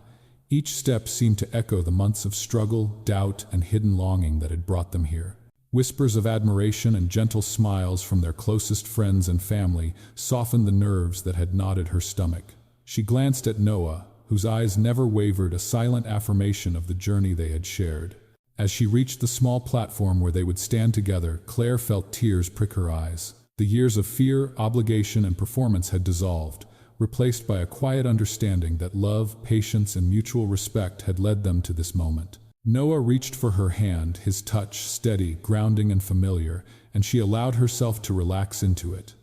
Each step seemed to echo the months of struggle, doubt, and hidden longing that had brought them here. Whispers of admiration and gentle smiles from their closest friends and family softened the nerves that had knotted her stomach. She glanced at Noah, whose eyes never wavered, a silent affirmation of the journey they had shared. As she reached the small platform where they would stand together, Claire felt tears prick her eyes. The years of fear, obligation, and performance had dissolved, replaced by a quiet understanding that love, patience, and mutual respect had led them to this moment. Noah reached for her hand, his touch steady, grounding, and familiar, and she allowed herself to relax into it.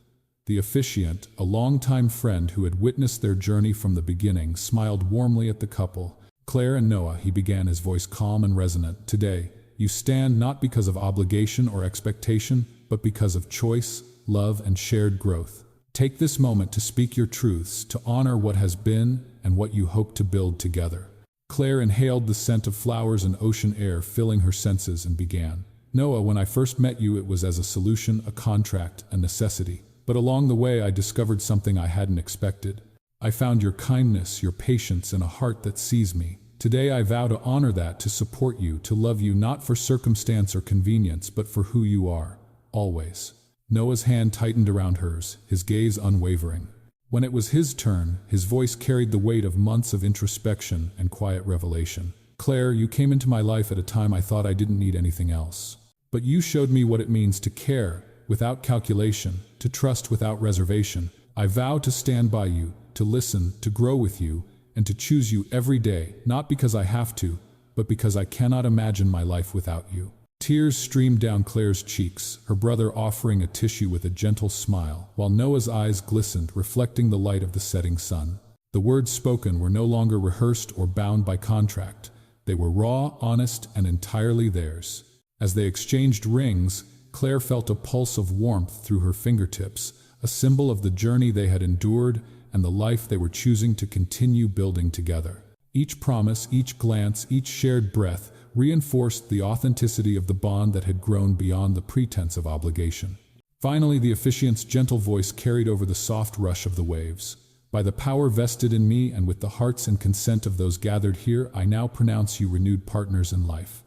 The officiant, a longtime friend who had witnessed their journey from the beginning, smiled warmly at the couple. "Claire and Noah," he began, his voice calm and resonant, "today, you stand not because of obligation or expectation, but because of choice, love, and shared growth. Take this moment to speak your truths, to honor what has been and what you hope to build together. Claire inhaled the scent of flowers and ocean air, filling her senses, and began. Noah, when I first met you, it was as a solution, a contract, a necessity. But along the way, I discovered something I hadn't expected. I found your kindness, your patience, and a heart that sees me. Today I vow to honor that, to support you, to love you not for circumstance or convenience, but for who you are, always. Noah's hand tightened around hers, his gaze unwavering. When it was his turn, his voice carried the weight of months of introspection and quiet revelation. Claire, you came into my life at a time I thought I didn't need anything else. But you showed me what it means to care without calculation, to trust without reservation. I vow to stand by you, to listen, to grow with you, and to choose you every day, not because I have to, but because I cannot imagine my life without you. Tears streamed down Claire's cheeks, her brother offering a tissue with a gentle smile, while Noah's eyes glistened, reflecting the light of the setting sun. The words spoken were no longer rehearsed or bound by contract. They were raw, honest, and entirely theirs. As they exchanged rings, Claire felt a pulse of warmth through her fingertips, a symbol of the journey they had endured and the life they were choosing to continue building together. Each promise, each glance, each shared breath reinforced the authenticity of the bond that had grown beyond the pretense of obligation. Finally, the officiant's gentle voice carried over the soft rush of the waves. By the power vested in me and with the hearts and consent of those gathered here, I now pronounce you renewed partners in life.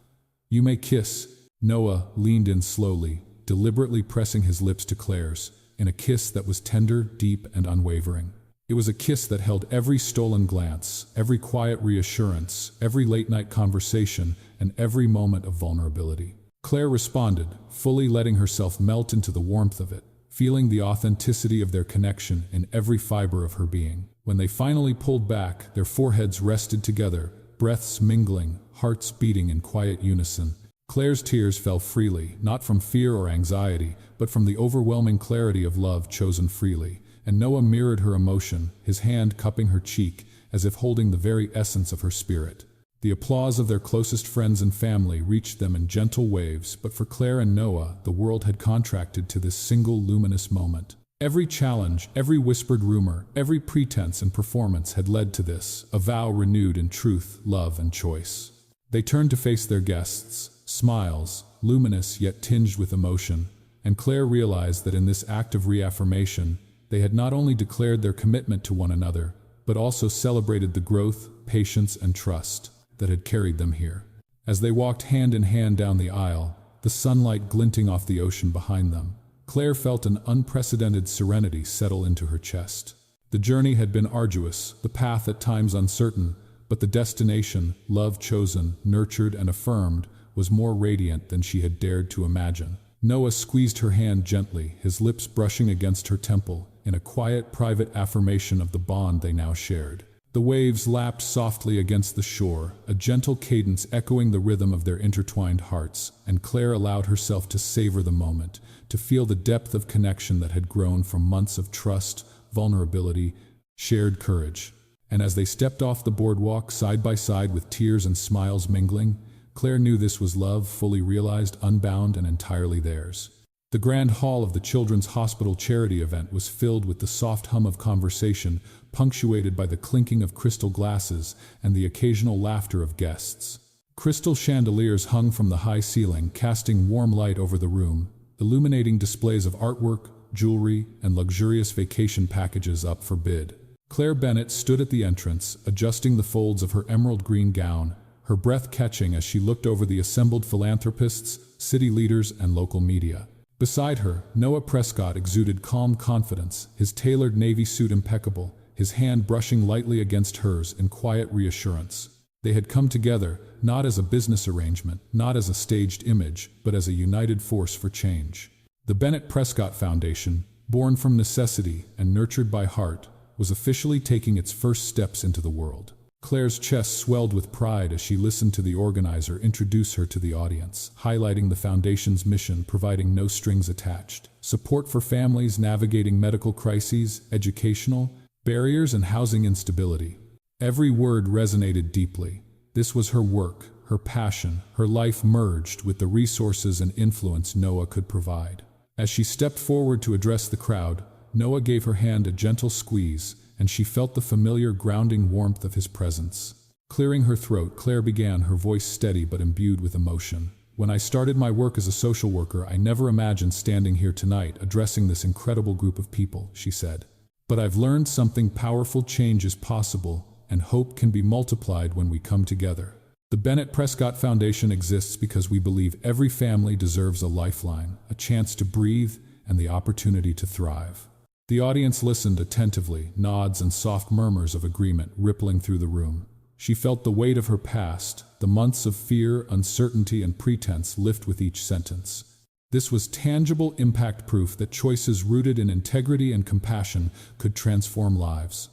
You may kiss. Noah leaned in slowly, deliberately pressing his lips to Claire's, in a kiss that was tender, deep, and unwavering. It was a kiss that held every stolen glance, every quiet reassurance, every late-night conversation, and every moment of vulnerability. Claire responded, fully letting herself melt into the warmth of it, feeling the authenticity of their connection in every fiber of her being. When they finally pulled back, their foreheads rested together, breaths mingling, hearts beating in quiet unison. Claire's tears fell freely, not from fear or anxiety, but from the overwhelming clarity of love chosen freely. And Noah mirrored her emotion, his hand cupping her cheek, as if holding the very essence of her spirit. The applause of their closest friends and family reached them in gentle waves, but for Claire and Noah, the world had contracted to this single luminous moment. Every challenge, every whispered rumor, every pretense and performance had led to this, a vow renewed in truth, love, and choice. They turned to face their guests, smiles, luminous yet tinged with emotion, and Claire realized that in this act of reaffirmation, they had not only declared their commitment to one another, but also celebrated the growth, patience, and trust that had carried them here. As they walked hand in hand down the aisle, the sunlight glinting off the ocean behind them, Claire felt an unprecedented serenity settle into her chest. The journey had been arduous, the path at times uncertain, but the destination, love chosen, nurtured, and affirmed, was more radiant than she had dared to imagine. Noah squeezed her hand gently, his lips brushing against her temple, in a quiet, private affirmation of the bond they now shared. The waves lapped softly against the shore, a gentle cadence echoing the rhythm of their intertwined hearts, and Claire allowed herself to savor the moment, to feel the depth of connection that had grown from months of trust, vulnerability, shared courage. And as they stepped off the boardwalk side by side with tears and smiles mingling, Claire knew this was love fully realized, unbound, and entirely theirs. The grand hall of the Children's Hospital charity event was filled with the soft hum of conversation, punctuated by the clinking of crystal glasses and the occasional laughter of guests. Crystal chandeliers hung from the high ceiling, casting warm light over the room, illuminating displays of artwork, jewelry, and luxurious vacation packages up for bid. Claire Bennett stood at the entrance, adjusting the folds of her emerald green gown, her breath catching as she looked over the assembled philanthropists, city leaders, and local media. Beside her, Noah Prescott exuded calm confidence, his tailored navy suit impeccable, his hand brushing lightly against hers in quiet reassurance. They had come together, not as a business arrangement, not as a staged image, but as a united force for change. The Bennett Prescott Foundation, born from necessity and nurtured by heart, was officially taking its first steps into the world. Claire's chest swelled with pride as she listened to the organizer introduce her to the audience, highlighting the foundation's mission, providing no strings attached. Support for families navigating medical crises, educational barriers, and housing instability. Every word resonated deeply. This was her work, her passion, her life merged with the resources and influence Noah could provide. As she stepped forward to address the crowd, Noah gave her hand a gentle squeeze, and she felt the familiar grounding warmth of his presence. Clearing her throat, Claire began, her voice steady but imbued with emotion. "When I started my work as a social worker, I never imagined standing here tonight addressing this incredible group of people," she said. "But I've learned something powerful: change is possible, and hope can be multiplied when we come together. The Bennett Prescott Foundation exists because we believe every family deserves a lifeline, a chance to breathe, and the opportunity to thrive." The audience listened attentively, nods and soft murmurs of agreement rippling through the room. She felt the weight of her past, the months of fear, uncertainty, and pretense lift with each sentence. This was tangible impact, proof that choices rooted in integrity and compassion could transform lives.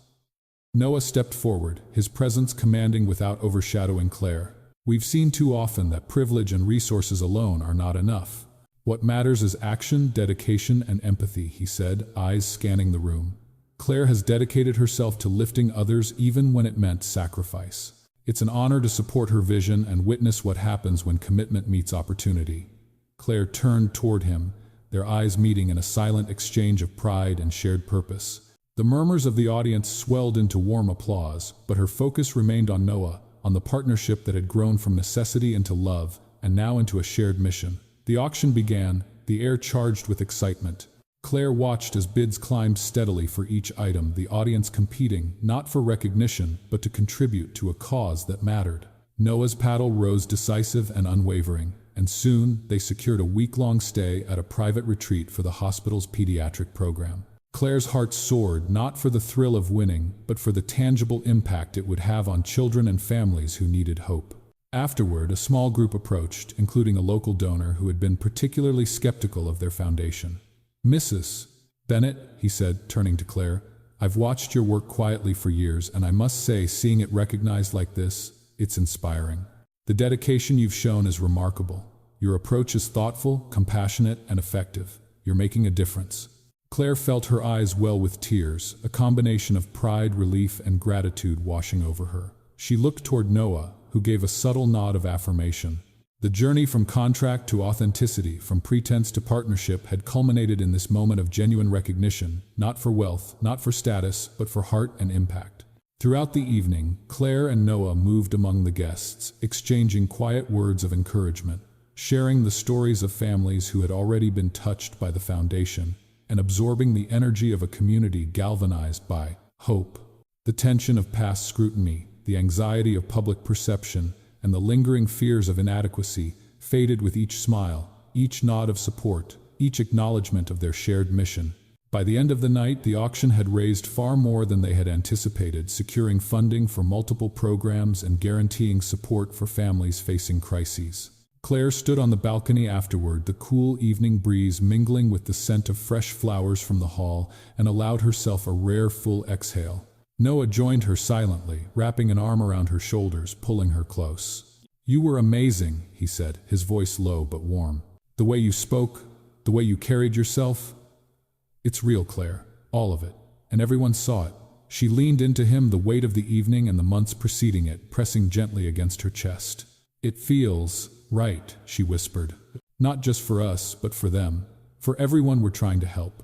Noah stepped forward, his presence commanding without overshadowing Claire. "We've seen too often that privilege and resources alone are not enough. What matters is action, dedication, and empathy," he said, eyes scanning the room. "Claire has dedicated herself to lifting others even when it meant sacrifice. It's an honor to support her vision and witness what happens when commitment meets opportunity." Claire turned toward him, their eyes meeting in a silent exchange of pride and shared purpose. The murmurs of the audience swelled into warm applause, but her focus remained on Noah, on the partnership that had grown from necessity into love, and now into a shared mission. The auction began, the air charged with excitement. Claire watched as bids climbed steadily for each item, the audience competing, not for recognition, but to contribute to a cause that mattered. Noah's paddle rose decisive and unwavering, and soon they secured a week-long stay at a private retreat for the hospital's pediatric program. Claire's heart soared, not for the thrill of winning, but for the tangible impact it would have on children and families who needed hope. Afterward, a small group approached, including a local donor who had been particularly skeptical of their foundation. "Mrs. Bennett," he said, turning to Claire, "I've watched your work quietly for years, and I must say, seeing it recognized like this, it's inspiring. The dedication you've shown is remarkable. Your approach is thoughtful, compassionate, and effective. You're making a difference." Claire felt her eyes well with tears, a combination of pride, relief, and gratitude washing over her. She looked toward Noah, who gave a subtle nod of affirmation. The journey from contract to authenticity, from pretense to partnership, had culminated in this moment of genuine recognition, not for wealth, not for status, but for heart and impact. Throughout the evening, Claire and Noah moved among the guests, exchanging quiet words of encouragement, sharing the stories of families who had already been touched by the foundation, and absorbing the energy of a community galvanized by hope. The tension of past scrutiny, the anxiety of public perception, and the lingering fears of inadequacy faded with each smile, each nod of support, each acknowledgement of their shared mission. By the end of the night, the auction had raised far more than they had anticipated, securing funding for multiple programs and guaranteeing support for families facing crises. Claire stood on the balcony afterward, the cool evening breeze mingling with the scent of fresh flowers from the hall, and allowed herself a rare full exhale. Noah joined her silently, wrapping an arm around her shoulders, pulling her close. "You were amazing," he said, his voice low but warm. "The way you spoke, the way you carried yourself. It's real, Claire, all of it, and everyone saw it." She leaned into him, the weight of the evening and the months preceding it pressing gently against her chest. "It feels right," she whispered. "Not just for us, but for them, for everyone we're trying to help.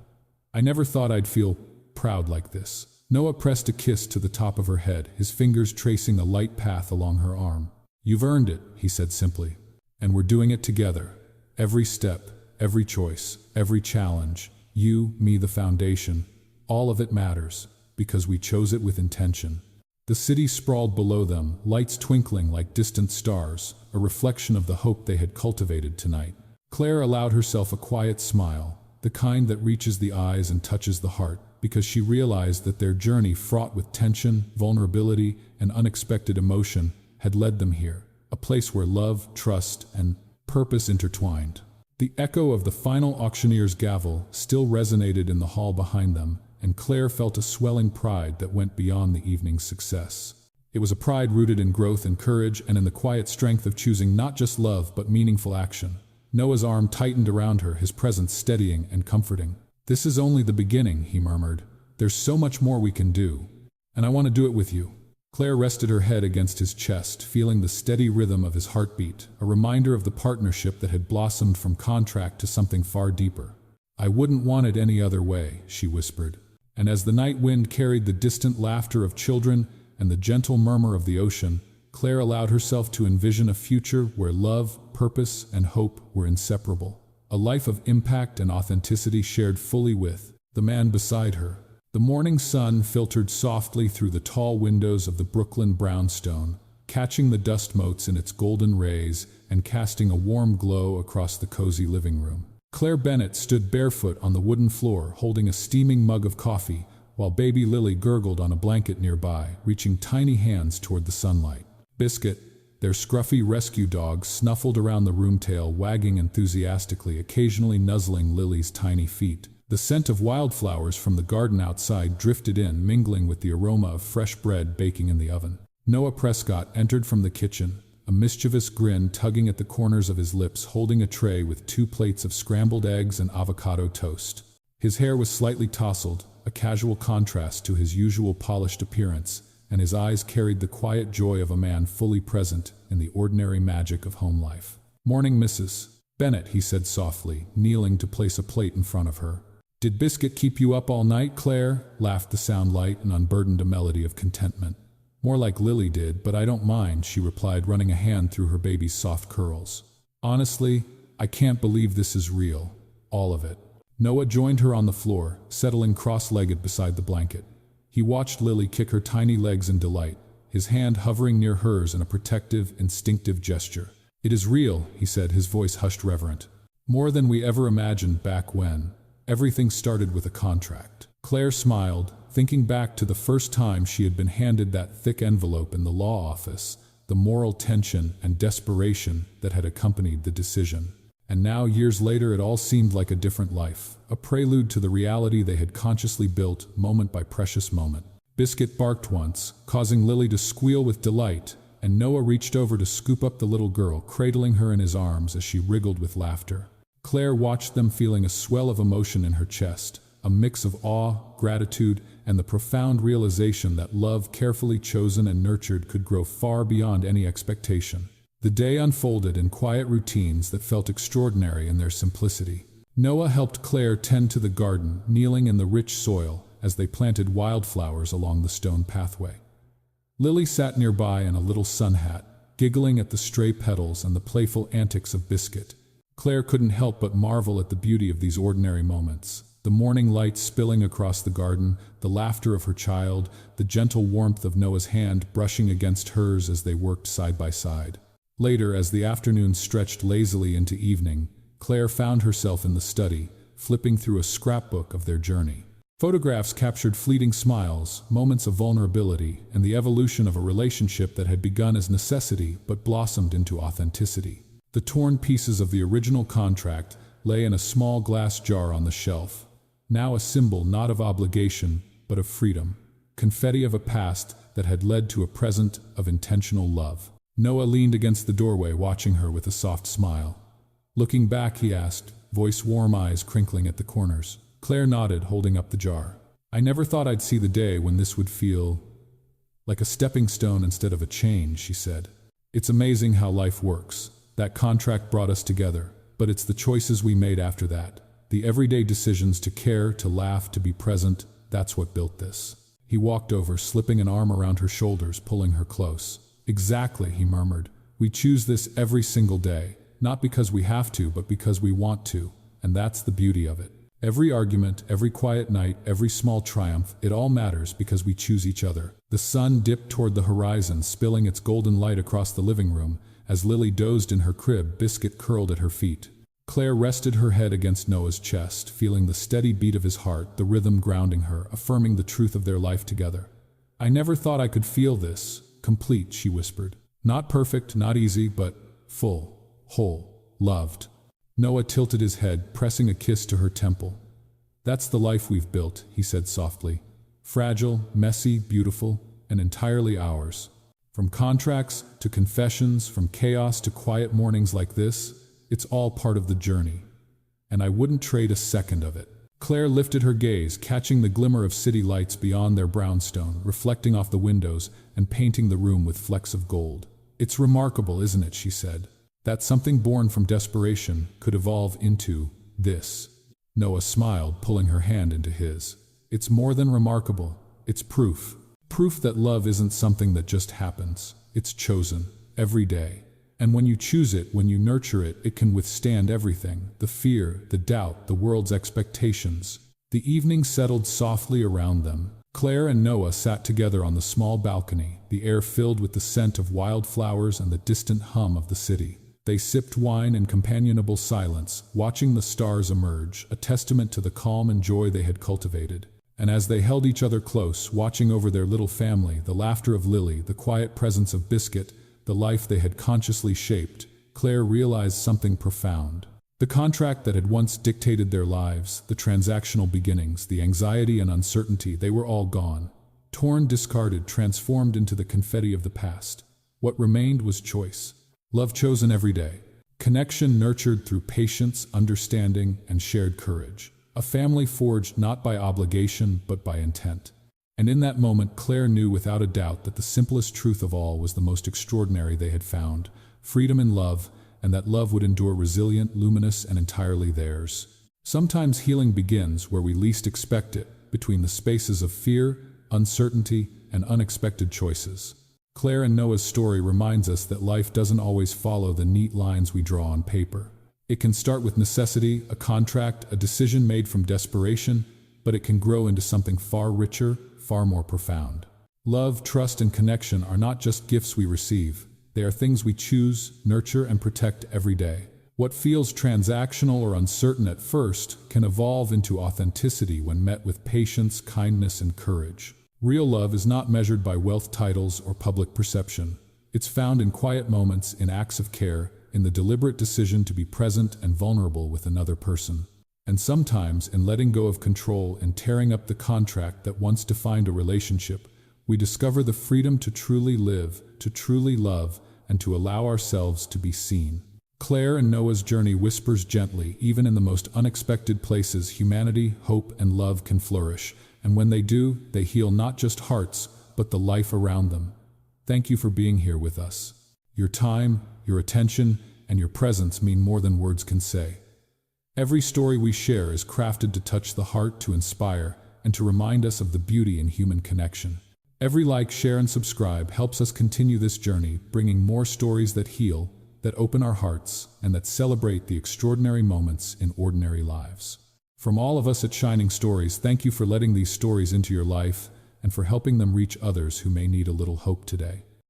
I never thought I'd feel proud like this." Noah pressed a kiss to the top of her head, his fingers tracing a light path along her arm. "You've earned it," he said simply, "and we're doing it together. Every step, every choice, every challenge, you, me, the foundation, all of it matters, because we chose it with intention." The city sprawled below them, lights twinkling like distant stars, a reflection of the hope they had cultivated tonight. Claire allowed herself a quiet smile, the kind that reaches the eyes and touches the heart, because she realized that their journey, fraught with tension, vulnerability, and unexpected emotion, had led them here, a place where love, trust, and purpose intertwined. The echo of the final auctioneer's gavel still resonated in the hall behind them, and Claire felt a swelling pride that went beyond the evening's success. It was a pride rooted in growth and courage, and in the quiet strength of choosing not just love but meaningful action. Noah's arm tightened around her, his presence steadying and comforting. "This is only the beginning," he murmured. "There's so much more we can do, and I want to do it with you." Claire rested her head against his chest, feeling the steady rhythm of his heartbeat, a reminder of the partnership that had blossomed from contract to something far deeper. "I wouldn't want it any other way," she whispered. And as the night wind carried the distant laughter of children and the gentle murmur of the ocean, Claire allowed herself to envision a future where love, purpose, and hope were inseparable. A life of impact and authenticity shared fully with the man beside her. The morning sun filtered softly through the tall windows of the Brooklyn brownstone, catching the dust motes in its golden rays and casting a warm glow across the cozy living room. Claire Bennett stood barefoot on the wooden floor, holding a steaming mug of coffee, while baby Lily gurgled on a blanket nearby, reaching tiny hands toward the sunlight. Biscuit, their scruffy rescue dog, snuffled around the room, tail wagging enthusiastically, occasionally nuzzling Lily's tiny feet. The scent of wildflowers from the garden outside drifted in, mingling with the aroma of fresh bread baking in the oven. Noah Prescott entered from the kitchen, a mischievous grin tugging at the corners of his lips, holding a tray with 2 plates of scrambled eggs and avocado toast. His hair was slightly tousled, a casual contrast to his usual polished appearance, and his eyes carried the quiet joy of a man fully present in the ordinary magic of home life. "Morning, Mrs. Bennett," he said softly, kneeling to place a plate in front of her. "Did Biscuit keep you up all night, Claire?" laughed the sound light and unburdened a melody of contentment. "More like Lily did, but I don't mind," she replied, running a hand through her baby's soft curls. "Honestly, I can't believe this is real. All of it." Noah joined her on the floor, settling cross-legged beside the blanket. He watched Lily kick her tiny legs in delight, his hand hovering near hers in a protective, instinctive gesture. "It is real," he said, his voice hushed reverent. "More than we ever imagined back when everything started with a contract." Claire smiled, thinking back to the first time she had been handed that thick envelope in the law office, the moral tension and desperation that had accompanied the decision. And now, years later, it all seemed like a different life, a prelude to the reality they had consciously built, moment by precious moment. Biscuit barked once, causing Lily to squeal with delight, and Noah reached over to scoop up the little girl, cradling her in his arms as she wriggled with laughter. Claire watched them, feeling a swell of emotion in her chest, a mix of awe, gratitude, and the profound realization that love carefully chosen and nurtured could grow far beyond any expectation. The day unfolded in quiet routines that felt extraordinary in their simplicity. Noah helped Claire tend to the garden, kneeling in the rich soil as they planted wildflowers along the stone pathway. Lily sat nearby in a little sun hat, giggling at the stray petals and the playful antics of Biscuit. Claire couldn't help but marvel at the beauty of these ordinary moments. The morning light spilling across the garden, the laughter of her child, the gentle warmth of Noah's hand brushing against hers as they worked side by side. Later, as the afternoon stretched lazily into evening, Claire found herself in the study, flipping through a scrapbook of their journey. Photographs captured fleeting smiles, moments of vulnerability, and the evolution of a relationship that had begun as necessity but blossomed into authenticity. The torn pieces of the original contract lay in a small glass jar on the shelf, now a symbol not of obligation but of freedom, confetti of a past that had led to a present of intentional love. Noah leaned against the doorway, watching her with a soft smile. Looking back, he asked, voice warm, eyes crinkling at the corners. Claire nodded, holding up the jar. "I never thought I'd see the day when this would feel like a stepping stone instead of a chain," she said. "It's amazing how life works. That contract brought us together, but it's the choices we made after that, the everyday decisions to care, to laugh, to be present, that's what built this." He walked over, slipping an arm around her shoulders, pulling her close. "Exactly," he murmured. "We choose this every single day, not because we have to, but because we want to, and that's the beauty of it. Every argument, every quiet night, every small triumph, it all matters because we choose each other." The sun dipped toward the horizon, spilling its golden light across the living room. As Lily dozed in her crib, Biscuit curled at her feet. Claire rested her head against Noah's chest, feeling the steady beat of his heart, the rhythm grounding her, affirming the truth of their life together. "I never thought I could feel this complete," she whispered. "Not perfect, not easy, but full, whole, loved." Noah tilted his head, pressing a kiss to her temple. "That's the life we've built," he said softly. "Fragile, messy, beautiful, and entirely ours. From contracts to confessions, from chaos to quiet mornings like this, it's all part of the journey. And I wouldn't trade a second of it." Claire lifted her gaze, catching the glimmer of city lights beyond their brownstone, reflecting off the windows and painting the room with flecks of gold. "It's remarkable, isn't it," she said, "that something born from desperation could evolve into this." Noah smiled, pulling her hand into his. It's more than remarkable. It's proof. Proof that love isn't something that just happens. It's chosen, every day. And when you choose it, when you nurture it, it can withstand everything. The fear, the doubt, the world's expectations. The evening settled softly around them. Claire and Noah sat together on the small balcony, the air filled with the scent of wildflowers and the distant hum of the city. They sipped wine in companionable silence, watching the stars emerge, a testament to the calm and joy they had cultivated. And as they held each other close, watching over their little family, the laughter of Lily, the quiet presence of Biscuit, the life they had consciously shaped, Claire realized something profound. The contract that had once dictated their lives, the transactional beginnings, the anxiety and uncertainty, they were all gone. Torn, discarded, transformed into the confetti of the past. What remained was choice. Love chosen every day. Connection nurtured through patience, understanding, and shared courage. A family forged not by obligation, but by intent. And in that moment, Claire knew without a doubt that the simplest truth of all was the most extraordinary they had found. Freedom in love, and that love would endure resilient, luminous, and entirely theirs. Sometimes healing begins where we least expect it, between the spaces of fear, uncertainty, and unexpected choices. Claire and Noah's story reminds us that life doesn't always follow the neat lines we draw on paper. It can start with necessity, a contract, a decision made from desperation, but it can grow into something far richer, far more profound. Love, trust, and connection are not just gifts we receive. They are things we choose, nurture, and protect every day. What feels transactional or uncertain at first can evolve into authenticity when met with patience, kindness, and courage. Real love is not measured by wealth, titles, or public perception. It's found in quiet moments, in acts of care, in the deliberate decision to be present and vulnerable with another person. And sometimes in letting go of control and tearing up the contract that once defined a relationship, we discover the freedom to truly live, to truly love, and to allow ourselves to be seen. Claire and Noah's journey whispers gently, even in the most unexpected places, humanity, hope, and love can flourish. And when they do, they heal not just hearts, but the life around them. Thank you for being here with us. Your time, your attention, and your presence mean more than words can say. Every story we share is crafted to touch the heart, to inspire, and to remind us of the beauty in human connection. Every like, share, and subscribe helps us continue this journey, bringing more stories that heal, that open our hearts, and that celebrate the extraordinary moments in ordinary lives. From all of us at Shining Stories, thank you for letting these stories into your life and for helping them reach others who may need a little hope today.